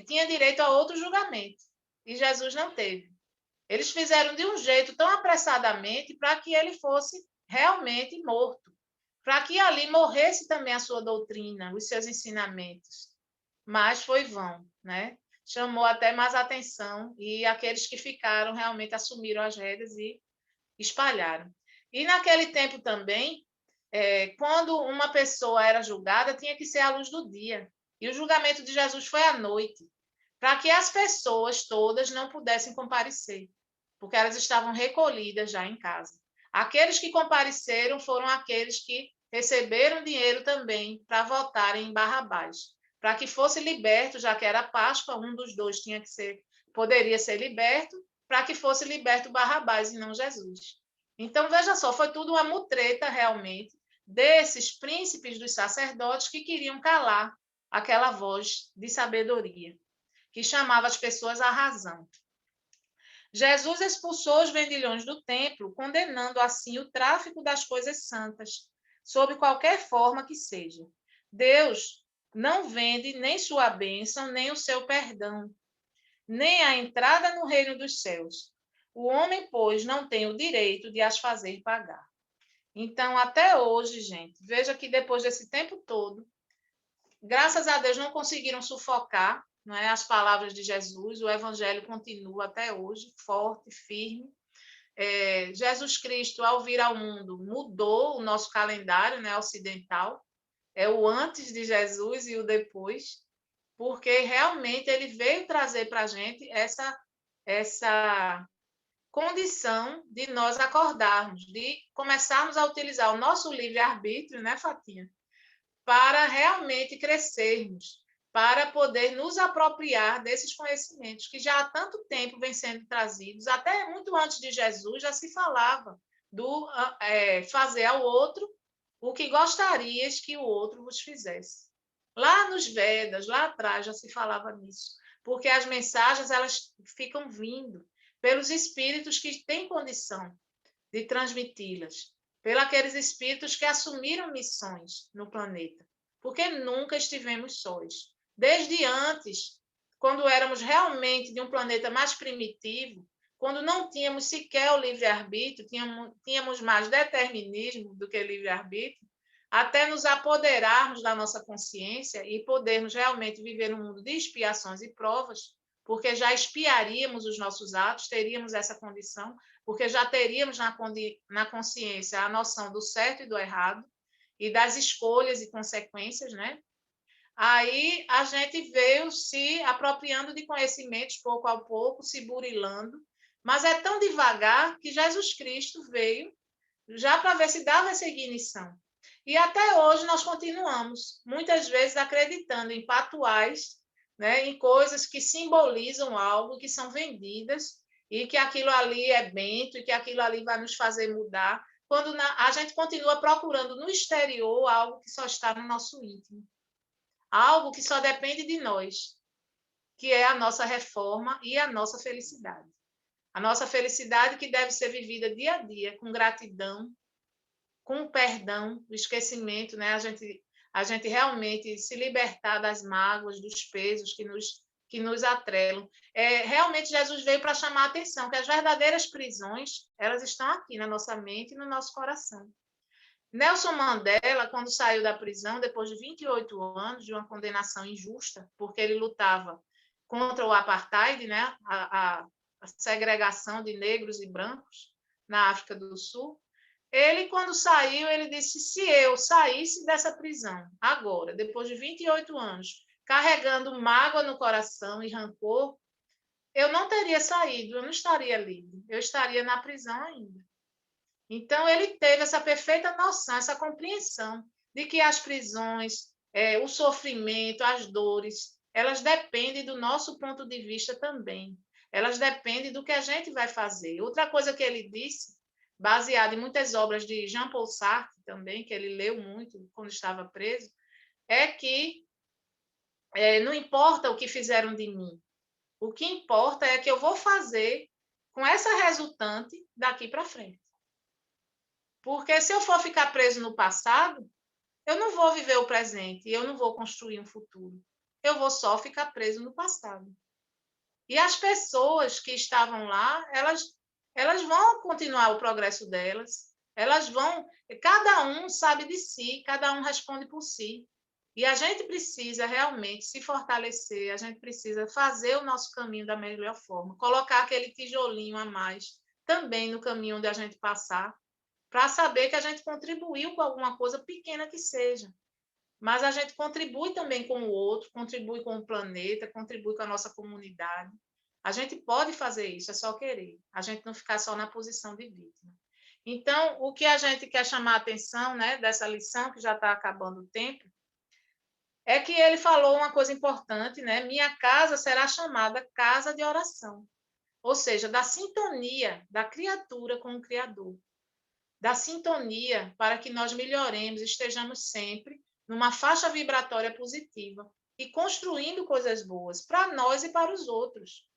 tinha direito a outro julgamento, e Jesus não teve. Eles fizeram de um jeito tão apressadamente para que ele fosse realmente morto, para que ali morresse também a sua doutrina, os seus ensinamentos. Mas foi vão, né? Chamou até mais atenção e aqueles que ficaram realmente assumiram as rédeas e espalharam. E naquele tempo também, quando uma pessoa era julgada, tinha que ser à luz do dia. E o julgamento de Jesus foi à noite. para que as pessoas todas não pudessem comparecer, porque elas estavam recolhidas já em casa. Aqueles que compareceram foram aqueles que receberam dinheiro também para votarem em Barrabás, para que fosse liberto, já que era Páscoa, um dos dois poderia ser liberto, para que fosse liberto Barrabás e não Jesus. Então, veja só, foi tudo uma mutreta realmente desses príncipes dos sacerdotes que queriam calar aquela voz de sabedoria, que chamava as pessoas à razão. Jesus expulsou os vendilhões do templo, condenando assim o tráfico das coisas santas, sob qualquer forma que seja. Deus não vende nem sua bênção, nem o seu perdão, nem a entrada no reino dos céus. O homem, pois, não tem o direito de as fazer pagar. Então, até hoje, gente, veja que depois desse tempo todo, graças a Deus não conseguiram sufocar, não é, as palavras de Jesus, o evangelho continua até hoje, forte, firme. Jesus Cristo, ao vir ao mundo, mudou o nosso calendário, né, ocidental, é o antes de Jesus e o depois, porque realmente ele veio trazer para a gente essa condição de nós acordarmos, de começarmos a utilizar o nosso livre-arbítrio, né, Fatinha, para realmente crescermos, para poder nos apropriar desses conhecimentos que já há tanto tempo vêm sendo trazidos, até muito antes de Jesus já se falava do fazer ao outro o que gostarias que o outro vos fizesse. Lá nos Vedas, lá atrás já se falava nisso, porque as mensagens elas ficam vindo pelos espíritos que têm condição de transmiti-las, pelos aqueles espíritos que assumiram missões no planeta, porque nunca estivemos sós. Desde antes, quando éramos realmente de um planeta mais primitivo, quando não tínhamos sequer o livre-arbítrio, tínhamos mais determinismo do que livre-arbítrio, até nos apoderarmos da nossa consciência e podermos realmente viver num mundo de expiações e provas, porque já expiaríamos os nossos atos, teríamos essa condição, porque já teríamos na consciência a noção do certo e do errado e das escolhas e consequências, né? Aí a gente veio se apropriando de conhecimentos pouco a pouco, se burilando, mas é tão devagar que Jesus Cristo veio já para ver se dava essa ignição. E até hoje nós continuamos, muitas vezes acreditando em patuais, né, em coisas que simbolizam algo, que são vendidas, e que aquilo ali é bento, e que aquilo ali vai nos fazer mudar, quando a gente continua procurando no exterior algo que só está no nosso íntimo, algo que só depende de nós, que é a nossa reforma e a nossa felicidade. A nossa felicidade que deve ser vivida dia a dia, com gratidão, com perdão, o esquecimento, né? A gente realmente se libertar das mágoas, dos pesos que nos atrelam. Realmente Jesus veio para chamar a atenção que as verdadeiras prisões, elas estão aqui na nossa mente e no nosso coração. Nelson Mandela, quando saiu da prisão, depois de 28 anos de uma condenação injusta, porque ele lutava contra o apartheid, né? a segregação de negros e brancos na África do Sul, ele, quando saiu, ele disse, se eu saísse dessa prisão agora, depois de 28 anos, carregando mágoa no coração e rancor, eu não teria saído, eu não estaria livre, eu estaria na prisão ainda. Então, ele teve essa perfeita noção, essa compreensão de que as prisões, o sofrimento, as dores, elas dependem do nosso ponto de vista também. Elas dependem do que a gente vai fazer. Outra coisa que ele disse, baseado em muitas obras de Jean-Paul Sartre também, que ele leu muito quando estava preso, é que não importa o que fizeram de mim, o que importa é que eu vou fazer com essa resultante daqui para frente. Porque se eu for ficar preso no passado, eu não vou viver o presente, eu não vou construir um futuro. Eu vou só ficar preso no passado. E as pessoas que estavam lá, elas vão continuar o progresso delas, elas vão, cada um sabe de si, cada um responde por si. E a gente precisa realmente se fortalecer, a gente precisa fazer o nosso caminho da melhor forma, colocar aquele tijolinho a mais também no caminho onde a gente passar, para saber que a gente contribuiu com alguma coisa pequena que seja. mas a gente contribui também com o outro, contribui com o planeta, contribui com a nossa comunidade. A gente pode fazer isso, é só querer. A gente não ficar só na posição de vítima. Então, o que a gente quer chamar a atenção, né, dessa lição, que já está acabando o tempo, é que ele falou uma coisa importante, né? Minha casa será chamada casa de oração. Ou seja, da sintonia da criatura com o Criador. Da sintonia para que nós melhoremos, estejamos sempre numa faixa vibratória positiva e construindo coisas boas para nós e para os outros.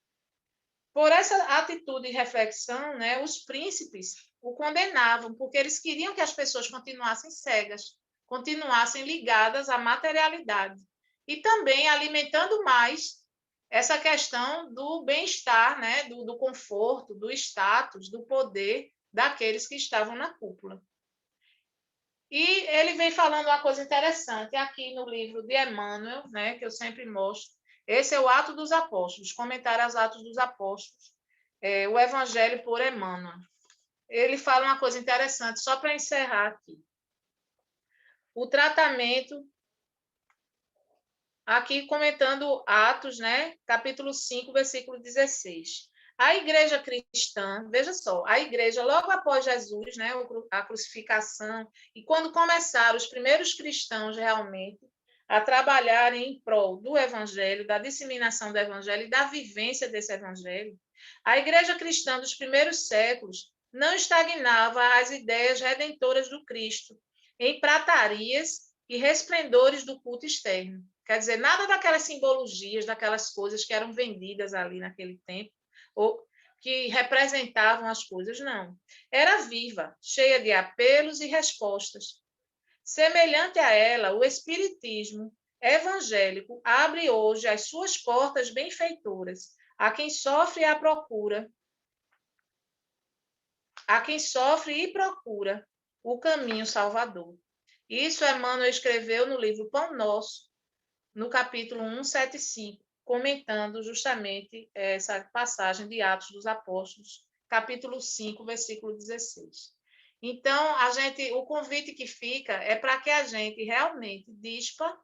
Por essa atitude e reflexão, né, os príncipes o condenavam, porque eles queriam que as pessoas continuassem cegas, continuassem ligadas à materialidade e também alimentando mais essa questão do bem-estar, né, do conforto, do status, do poder daqueles que estavam na cúpula. E ele vem falando uma coisa interessante aqui no livro de Emmanuel, né, que eu sempre mostro. Esse é o Atos dos Apóstolos, comentário aos Atos dos Apóstolos, o Evangelho por Emmanuel. Ele fala uma coisa interessante, só para encerrar aqui. O tratamento, aqui comentando Atos, né, capítulo 5, versículo 16. A igreja cristã, veja só, a igreja logo após Jesus, né, a crucificação, e quando começaram os primeiros cristãos realmente a trabalharem em prol do evangelho, da disseminação do evangelho e da vivência desse evangelho, a igreja cristã dos primeiros séculos não estagnava às ideias redentoras do Cristo, em pratarias e resplendores do culto externo. Quer dizer, nada daquelas simbologias, daquelas coisas que eram vendidas ali naquele tempo, ou que representavam as coisas, não. Era viva, cheia de apelos e respostas. Semelhante a ela, o espiritismo evangélico abre hoje as suas portas benfeitoras a quem sofre e procura o caminho salvador. Isso Emmanuel escreveu no livro Pão Nosso, no capítulo 175, comentando justamente essa passagem de Atos dos Apóstolos, capítulo 5, versículo 16. Então, o convite que fica é para que a gente realmente dispa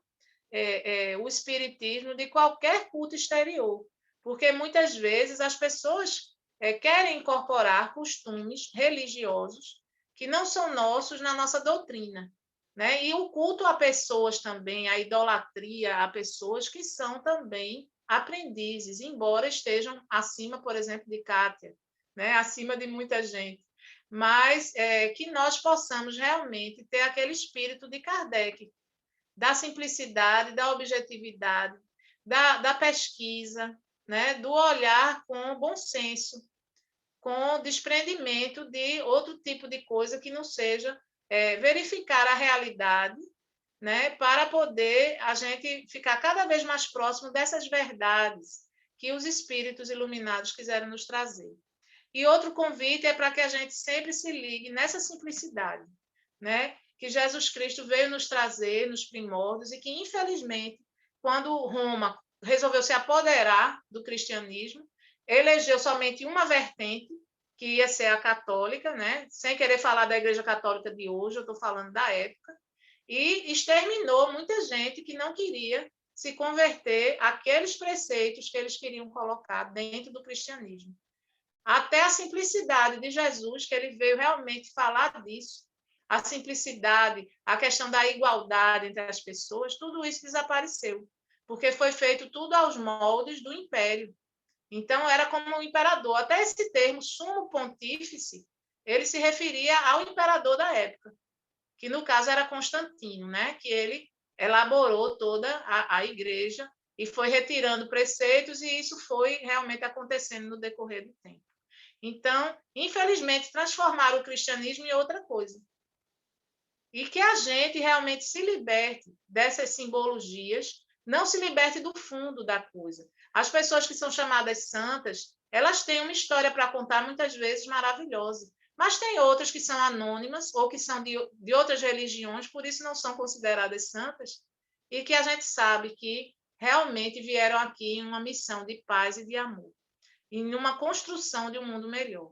o espiritismo de qualquer culto exterior, porque muitas vezes as pessoas querem incorporar costumes religiosos que não são nossos na nossa doutrina. Né? E o culto a pessoas também, a idolatria a pessoas que são também aprendizes, embora estejam acima, por exemplo, de Kátia, né? Acima de muita gente. Mas que nós possamos realmente ter aquele espírito de Kardec, da simplicidade, da objetividade, da pesquisa, né? Do olhar com bom senso, com desprendimento de outro tipo de coisa que não seja verificar a realidade, né, para poder a gente ficar cada vez mais próximo dessas verdades que os espíritos iluminados quiseram nos trazer. E outro convite é para que a gente sempre se ligue nessa simplicidade, né, que Jesus Cristo veio nos trazer nos primórdios e que, infelizmente, quando Roma resolveu se apoderar do cristianismo, elegeu somente uma vertente, que ia ser a católica, né? Sem querer falar da Igreja Católica de hoje, eu estou falando da época, e exterminou muita gente que não queria se converter àqueles preceitos que eles queriam colocar dentro do cristianismo. Até a simplicidade de Jesus, que ele veio realmente falar disso, a simplicidade, a questão da igualdade entre as pessoas, tudo isso desapareceu, porque foi feito tudo aos moldes do império. Então, era como um imperador. Até esse termo, sumo pontífice, ele se referia ao imperador da época, que no caso era Constantino, né? Que ele elaborou toda a igreja e foi retirando preceitos, e isso foi realmente acontecendo no decorrer do tempo. Então, infelizmente, transformaram o cristianismo em outra coisa. E que a gente realmente se liberte dessas simbologias, não se liberte do fundo da coisa. As pessoas que são chamadas santas, elas têm uma história para contar, muitas vezes maravilhosa, mas tem outras que são anônimas ou que são de outras religiões, por isso não são consideradas santas, e que a gente sabe que realmente vieram aqui em uma missão de paz e de amor, em uma construção de um mundo melhor.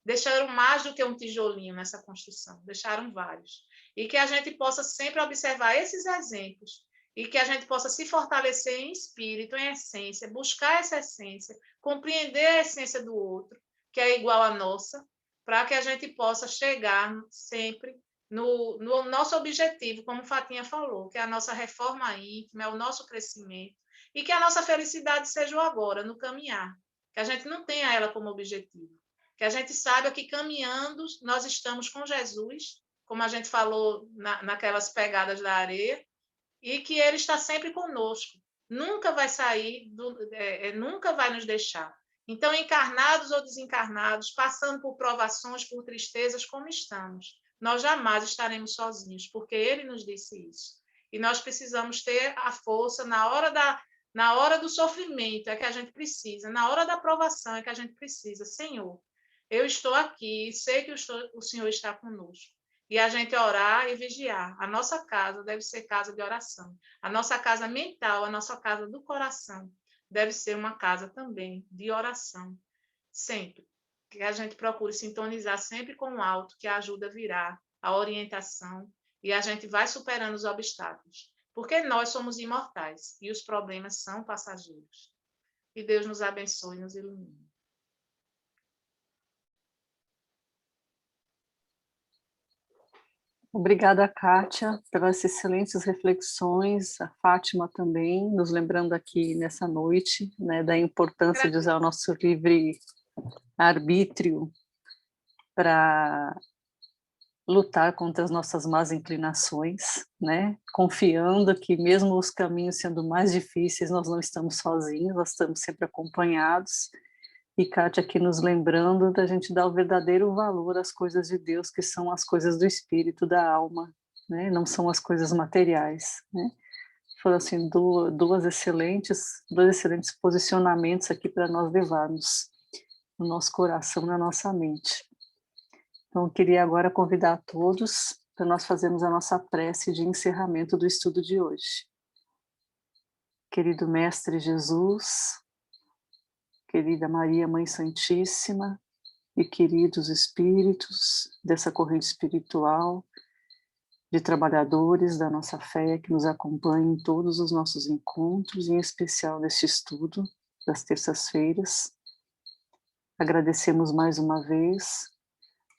Deixaram mais do que um tijolinho nessa construção, deixaram vários. e que a gente possa sempre observar esses exemplos e que a gente possa se fortalecer em espírito, em essência, buscar essa essência, compreender a essência do outro, que é igual à nossa, para que a gente possa chegar sempre no nosso objetivo, como Fatinha falou, que é a nossa reforma íntima, é o nosso crescimento, e que a nossa felicidade seja o agora, no caminhar, que a gente não tenha ela como objetivo, que a gente saiba que caminhando nós estamos com Jesus, como a gente falou naquelas pegadas da areia, e que ele está sempre conosco, nunca vai sair, nunca vai nos deixar. Então, encarnados ou desencarnados, passando por provações, por tristezas, como estamos, nós jamais estaremos sozinhos, porque ele nos disse isso. E nós precisamos ter a força na hora do sofrimento, é que a gente precisa, na hora da provação é que a gente precisa. Senhor, eu estou aqui, sei que o Senhor está conosco. E a gente orar e vigiar. A nossa casa deve ser casa de oração. A nossa casa mental, a nossa casa do coração, deve ser uma casa também de oração. Sempre. Que a gente procure sintonizar sempre com o alto, que ajuda a virar a orientação, e a gente vai superando os obstáculos. Porque nós somos imortais e os problemas são passageiros. Que Deus nos abençoe e nos ilumine. Obrigada, Kátia, pelas excelentes reflexões, a Fátima também, nos lembrando aqui nessa noite, né, da importância de usar o nosso livre arbítrio para lutar contra as nossas más inclinações, né, confiando que mesmo os caminhos sendo mais difíceis, nós não estamos sozinhos, nós estamos sempre acompanhados. E Kátia aqui nos lembrando da gente dar o verdadeiro valor às coisas de Deus, que são as coisas do espírito, da alma, né? Não são as coisas materiais, né? Foram assim dois excelentes posicionamentos aqui para nós levarmos no nosso coração, na nossa mente. Então, eu queria agora convidar a todos para nós fazermos a nossa prece de encerramento do estudo de hoje. Querido Mestre Jesus, querida Maria, Mãe Santíssima, e queridos espíritos dessa corrente espiritual, de trabalhadores da nossa fé que nos acompanham em todos os nossos encontros, em especial neste estudo das terças-feiras. Agradecemos mais uma vez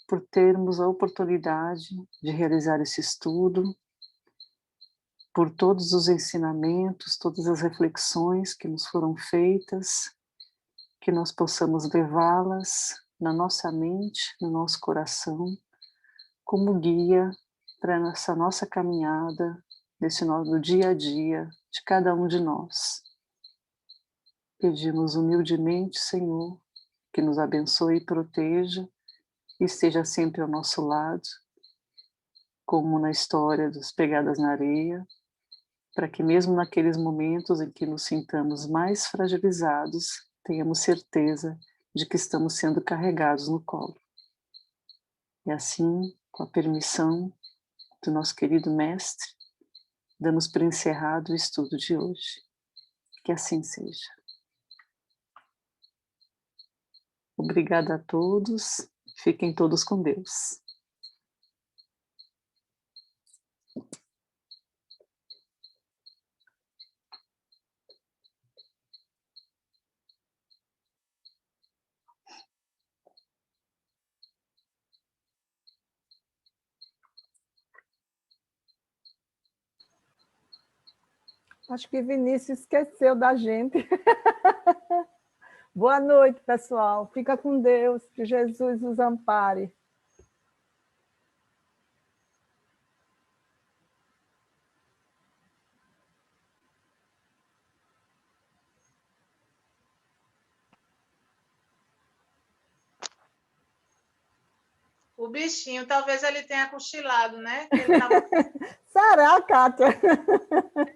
por termos a oportunidade de realizar esse estudo, por todos os ensinamentos, todas as reflexões que nos foram feitas, que nós possamos levá-las na nossa mente, no nosso coração, como guia para essa nossa caminhada, no dia a dia de cada um de nós. Pedimos humildemente, Senhor, que nos abençoe e proteja, e esteja sempre ao nosso lado, como na história das pegadas na areia, para que mesmo naqueles momentos em que nos sintamos mais fragilizados, tenhamos certeza de que estamos sendo carregados no colo. E assim, com a permissão do nosso querido Mestre, damos por encerrado o estudo de hoje. Que assim seja. Obrigada a todos, fiquem todos com Deus. Acho que Vinícius esqueceu da gente. Boa noite, pessoal. Fica com Deus, que Jesus os ampare. O bichinho, talvez ele tenha cochilado, né? Ele tava... Será, Kátia?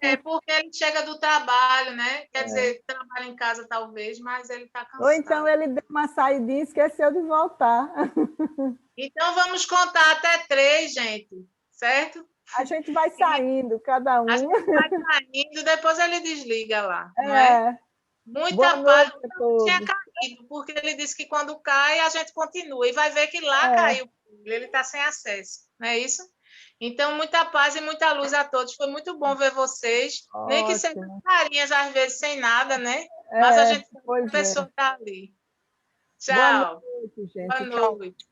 É porque ele chega do trabalho, né? Quer dizer, trabalha em casa talvez, mas ele está cansado. Ou então ele deu uma saidinha e esqueceu de voltar. Então vamos contar até 3, gente, certo? A gente vai saindo, cada um. A gente vai saindo, depois ele desliga lá, não é? Muita Boa paz. noite a todos. Tinha caído, porque ele disse que quando cai, a gente continua. E vai ver que lá caiu. Ele está sem acesso, não é isso? Então, muita paz e muita luz a todos. Foi muito bom ver vocês. Nem que sejam Ótimo. carinhas, às vezes, sem nada, né? Mas a gente sabe que a Pois é. pessoa está ali. Boa Tchau. noite, Boa gente. Tchau. noite.